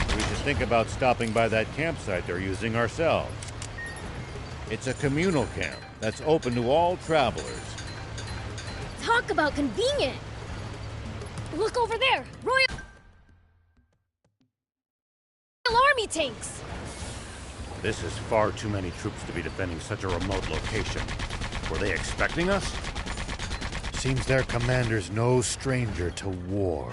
We should think about stopping by that campsite they're using ourselves. It's a communal camp that's open to all travelers. Talk about convenient! Look over there! Royal Army tanks! This is far too many troops to be defending such a remote location. Were they expecting us? Seems their commander's no stranger to war.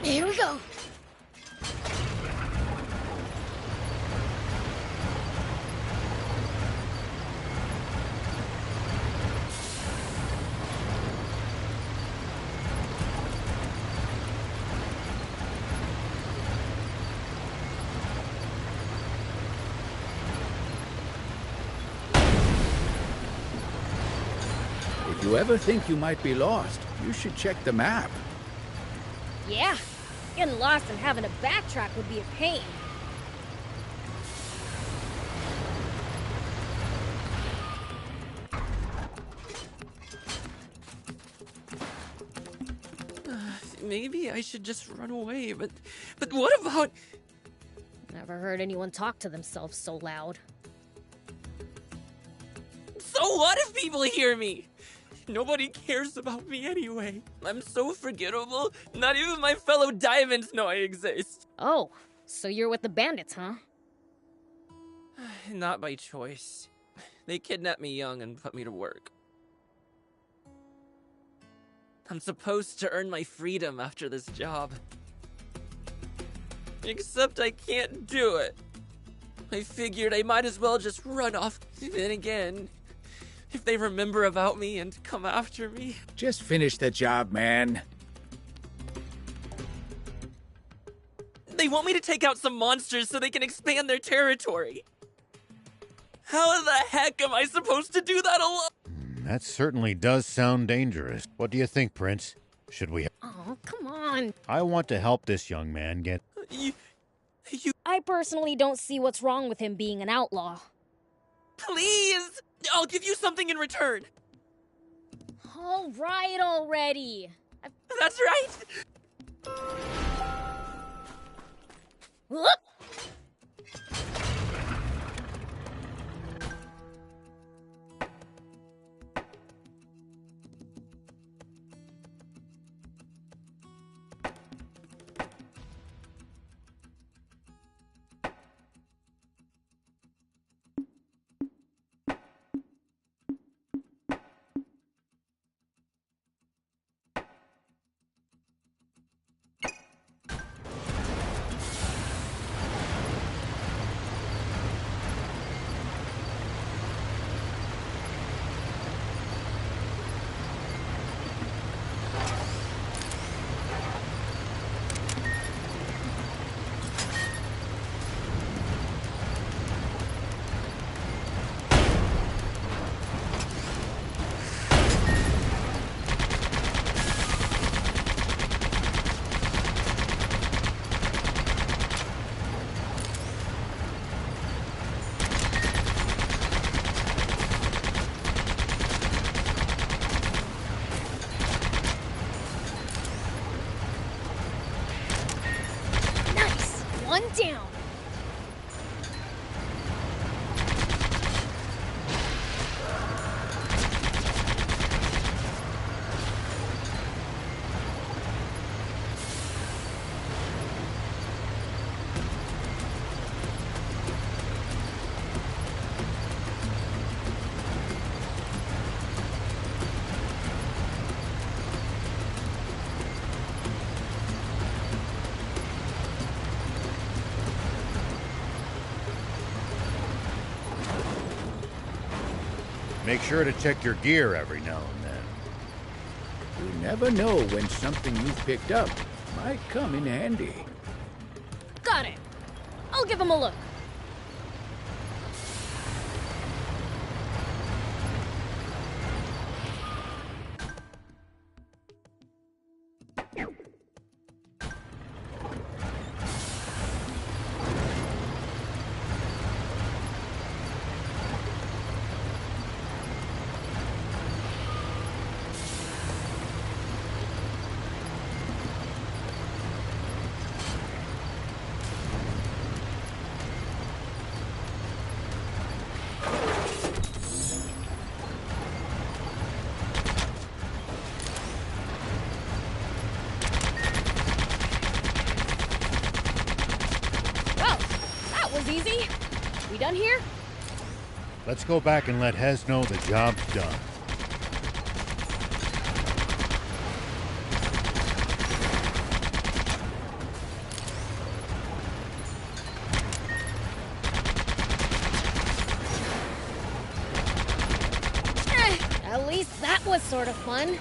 Here we go. If you ever think you might be lost, you should check the map. Yeah, getting lost and having to backtrack would be a pain. Maybe I should just run away, but what about... Never heard anyone talk to themselves so loud. So what if people hear me? Nobody cares about me anyway. I'm so forgettable. Not even my fellow diamonds know I exist. Oh, so you're with the bandits, huh? Not by choice. They kidnapped me young and put me to work. I'm supposed to earn my freedom after this job. Except I can't do it. I figured I might as well just run off. Then again, if they remember about me and come after me... Just finish the job, man. They want me to take out some monsters so they can expand their territory. How the heck am I supposed to do that alone? That certainly does sound dangerous. What do you think, Prince? Should we... Oh, come on. I want to help this young man get... I personally don't see what's wrong with him being an outlaw. Please! I'll give you something in return. All right already. That's right. Whoop. One down. Make sure to check your gear every now and then. You never know when something you've picked up might come in handy. Got it. I'll give him a look. Easy? We done here? Let's go back and let Hez know the job's done. At least that was sort of fun.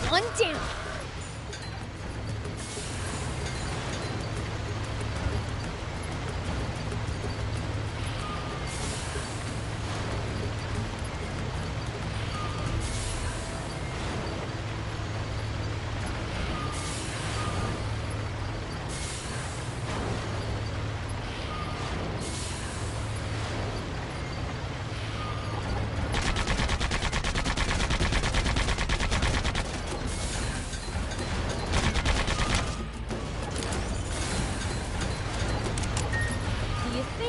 One down.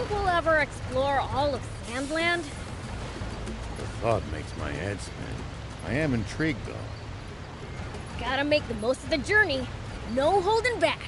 We'll ever explore all of Sandland? The thought makes my head spin. I am intrigued, though. Gotta make the most of the journey. No holding back.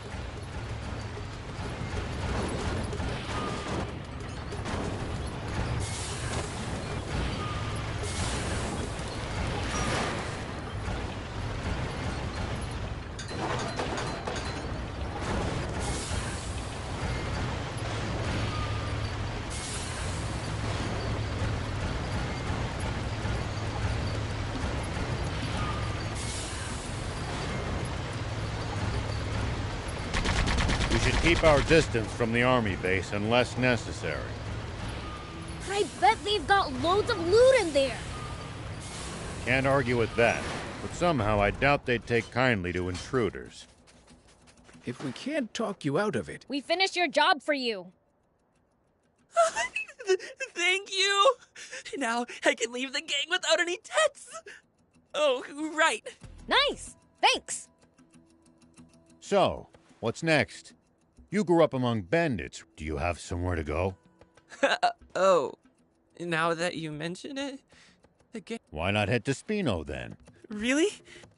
should keep our distance from the army base unless necessary. I bet they've got loads of loot in there. Can't argue with that, but somehow I doubt they'd take kindly to intruders. If we can't talk you out of it, We finished your job for you. Thank you! Now I can leave the gang without any debts! Oh, right. Nice! Thanks! So, what's next? You grew up among bandits. Do you have somewhere to go? Oh, now that you mention it, the gang... Why not head to Spino then? Really?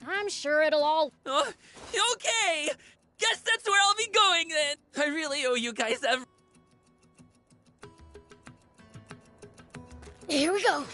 I'm sure it'll all... Oh, okay! Guess that's where I'll be going then! I really owe you guys everything. Here we go.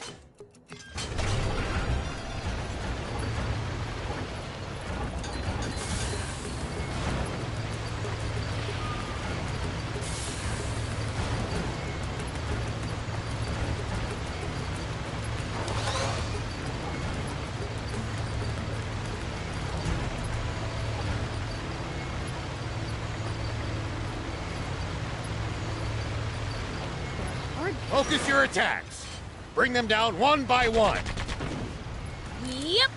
Focus your attacks. Bring them down one by one. Yep.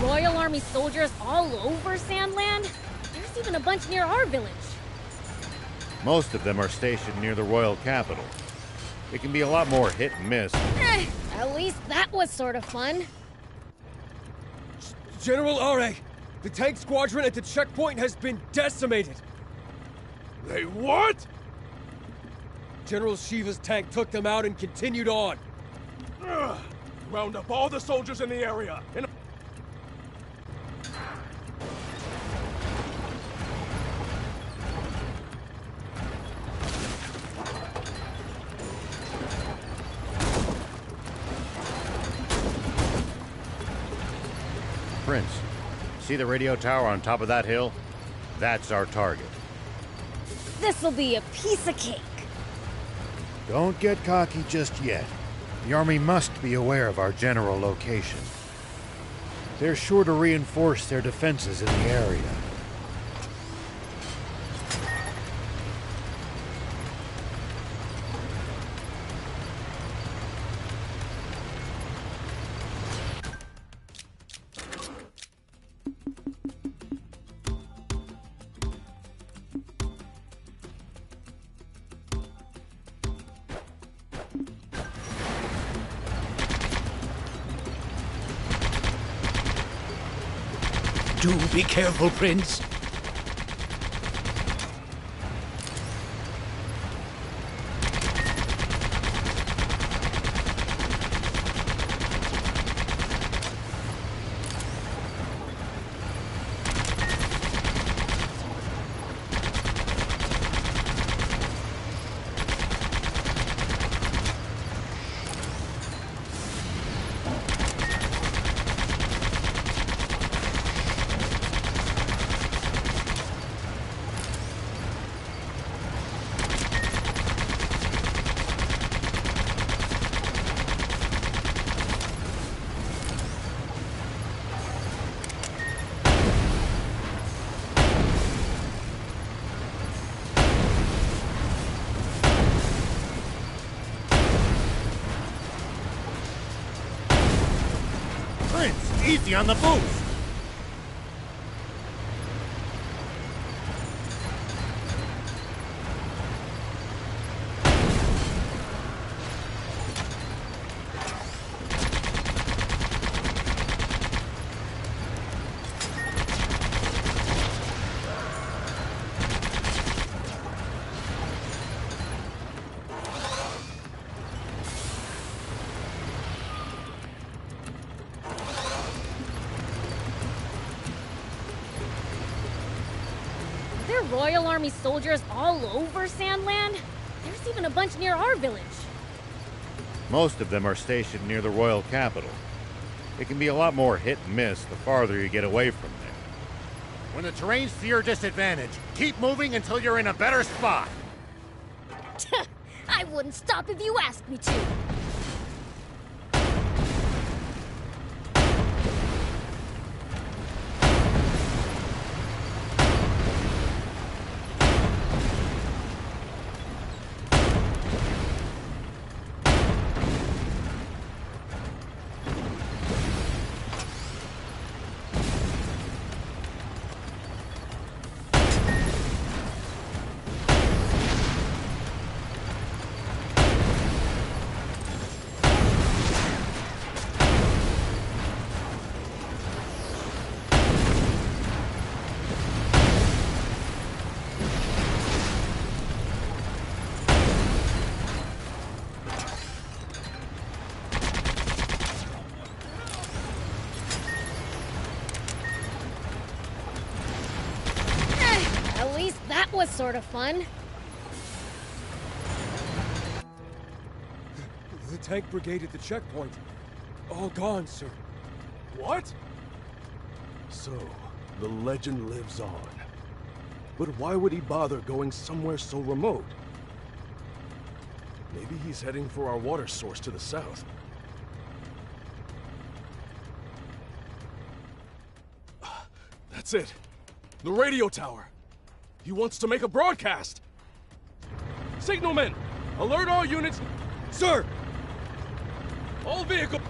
Royal Army soldiers all over Sandland? There's even a bunch near our village. Most of them are stationed near the royal capital. It can be a lot more hit and miss. At least that was sort of fun. General Are, the tank squadron at the checkpoint has been decimated. They what? General Shiva's tank took them out and continued on. Round up all the soldiers in the area. Prince, see the radio tower on top of that hill? That's our target. This'll be a piece of cake. Don't get cocky just yet. The army must be aware of our general location. They're sure to reinforce their defenses in the area. Do be careful, Prince. Prince, easy on the boost! Royal Army soldiers all over Sandland? There's even a bunch near our village. Most of them are stationed near the royal capital. It can be a lot more hit and miss the farther you get away from there. When the terrain's to your disadvantage, keep moving until you're in a better spot. I wouldn't stop if you asked me to. Was sort of fun. The tank brigade at the checkpoint. All gone, sir. What? So, the legend lives on. But why would he bother going somewhere so remote? Maybe he's heading for our water source to the south. That's it. The radio tower. He wants to make a broadcast! Signalman! Alert all units! Sir! All vehicle...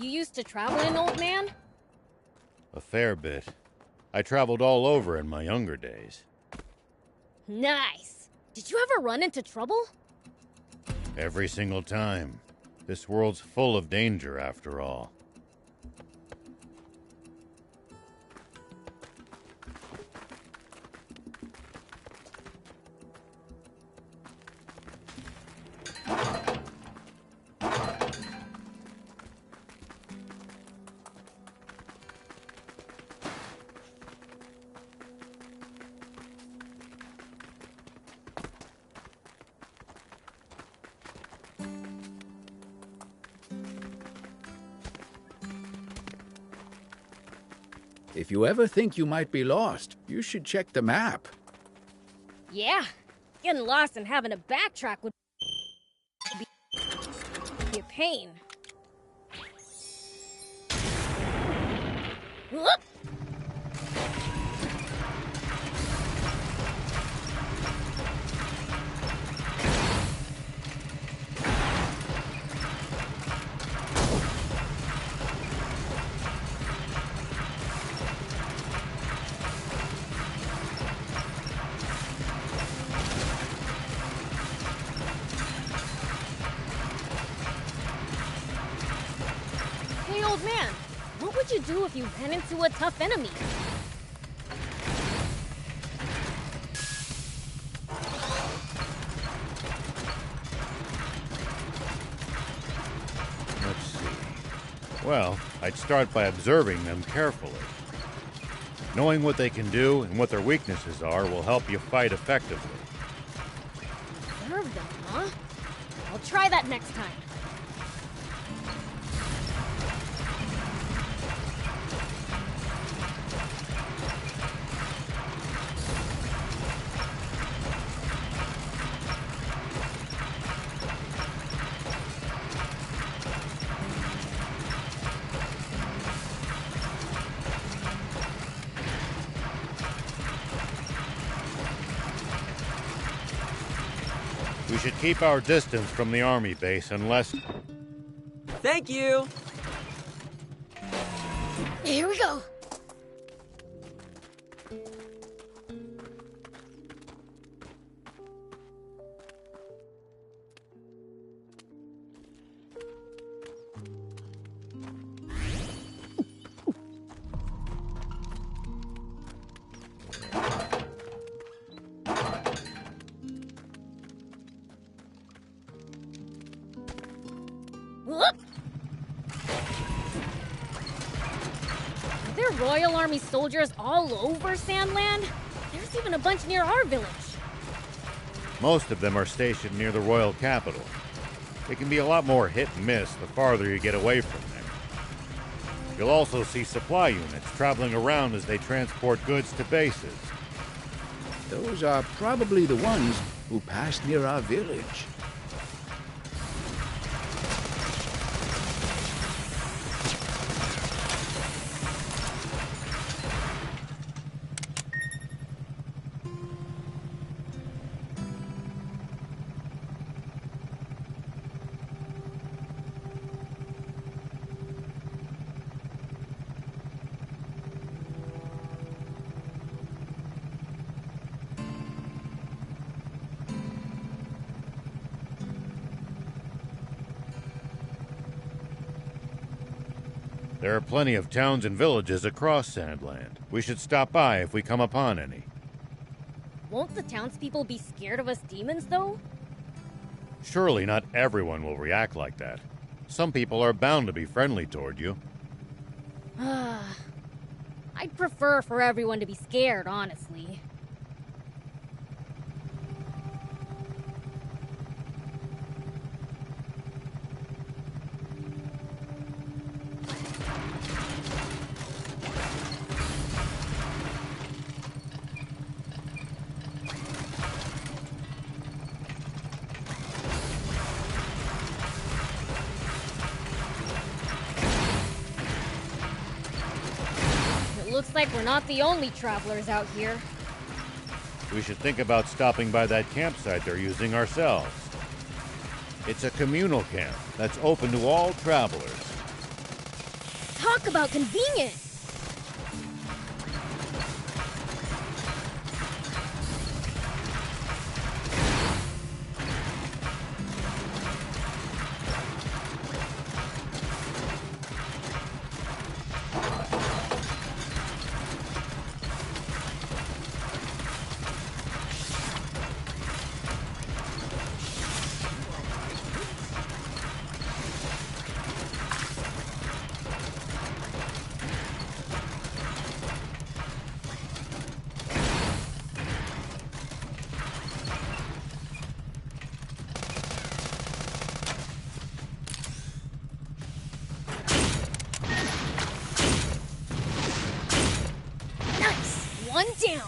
You used to travel in, old man? A fair bit. I traveled all over in my younger days. Nice. Did you ever run into trouble? Every single time. This world's full of danger, after all. If you ever think you might be lost, you should check the map. Yeah. Getting lost and having to backtrack would be a pain. Whoop! Hey, old man, what would you do if you ran into a tough enemy? Let's see. Well, I'd start by observing them carefully. Knowing what they can do and what their weaknesses are will help you fight effectively. preserve them, huh? I'll try that next time. We should keep our distance from the army base unless... Thank you! Here we go. Whoop! Are there Royal Army soldiers all over Sandland? There's even a bunch near our village. Most of them are stationed near the royal capital. It can be a lot more hit and miss the farther you get away from them. You'll also see supply units traveling around as they transport goods to bases. Those are probably the ones who passed near our village. There are plenty of towns and villages across Sandland. We should stop by if we come upon any. Won't the townspeople be scared of us demons, though? Surely not everyone will react like that. Some people are bound to be friendly toward you. I'd prefer for everyone to be scared, honestly. Looks like we're not the only travelers out here. We should think about stopping by that campsite they're using ourselves. It's a communal camp that's open to all travelers. Talk about convenient! One down.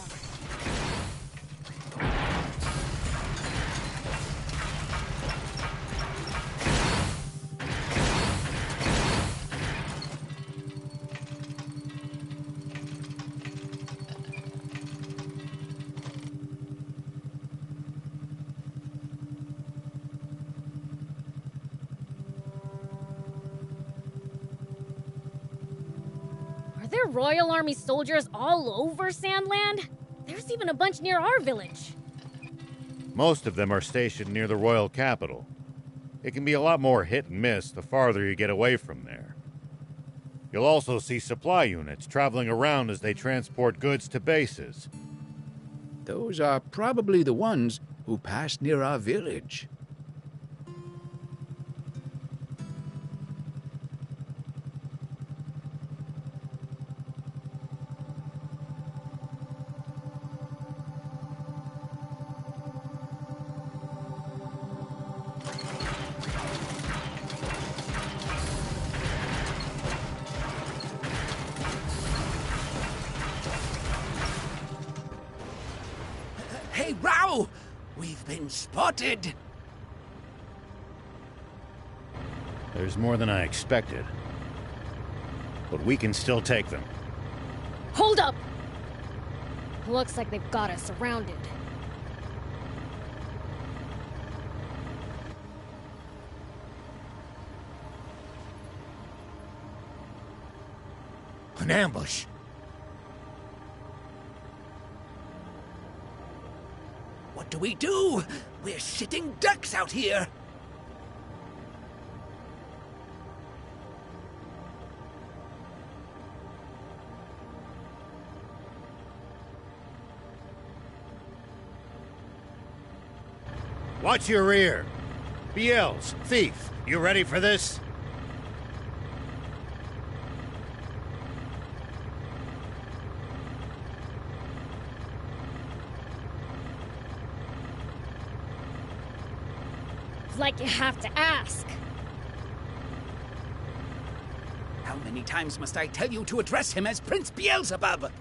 Are there Royal Army soldiers all over Sandland? There's even a bunch near our village. Most of them are stationed near the royal capital. It can be a lot more hit and miss the farther you get away from there. You'll also see supply units traveling around as they transport goods to bases. Those are probably the ones who passed near our village. no! We've been spotted! There's more than I expected. But we can still take them. Hold up! Looks like they've got us surrounded. An ambush. What do we do? We're sitting ducks out here! Watch your rear. Biels, Thief, you ready for this? It's like you have to ask. How many times must I tell you to address him as Prince Beelzebub?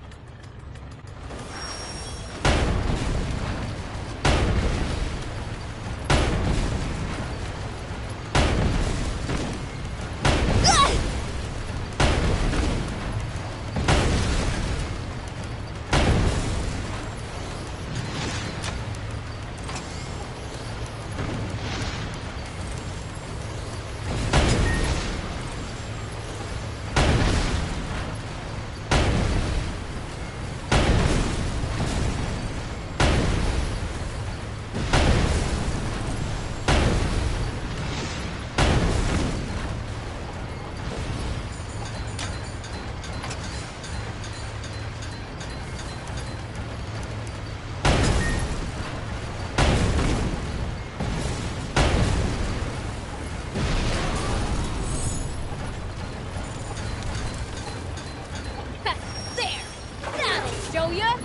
Show ya?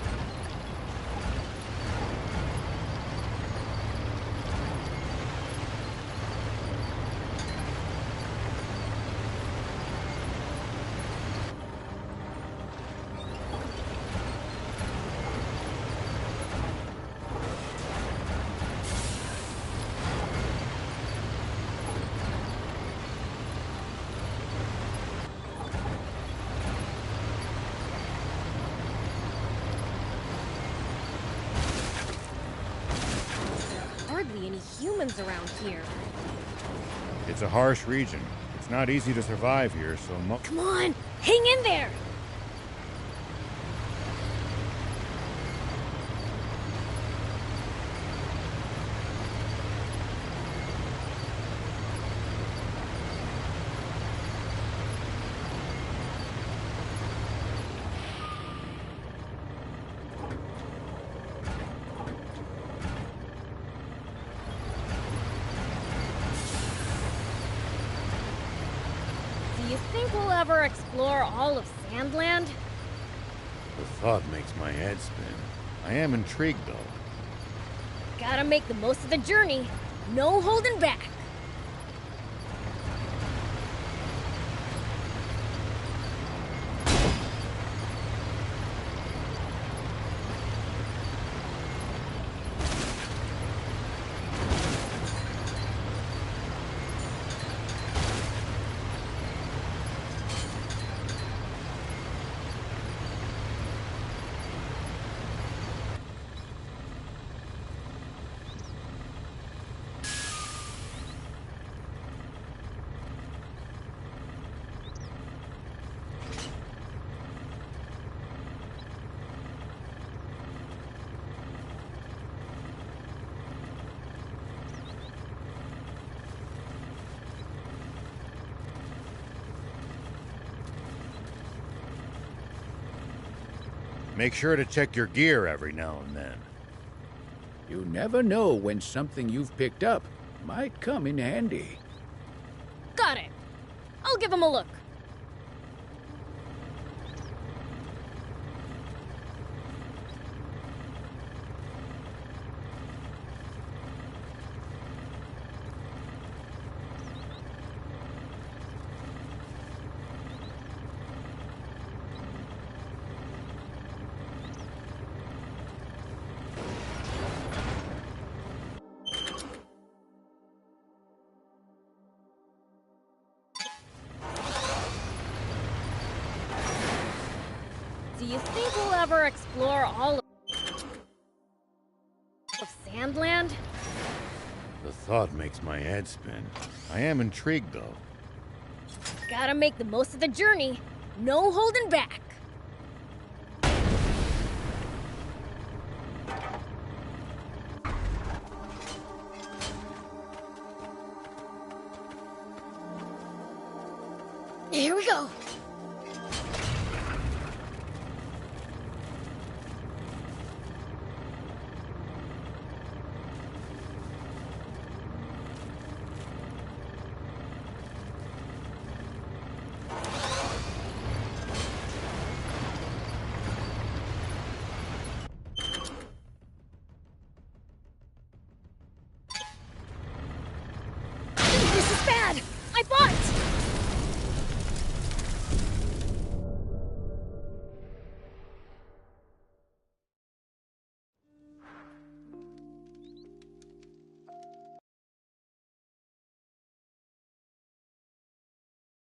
Hardly any humans around here. It's a harsh region. It's not easy to survive here, so Come on! Hang in there! Do you think we'll ever explore all of Sandland? the thought makes my head spin. I am intrigued, though. Gotta make the most of the journey. No holding back. Make sure to check your gear every now and then. You never know when something you've picked up might come in handy. Got it. I'll give him a look. Do you think we'll ever explore all of Sandland? The thought makes my head spin. I am intrigued, though. Gotta make the most of the journey. No holding back. Here we go. This is bad. I fought.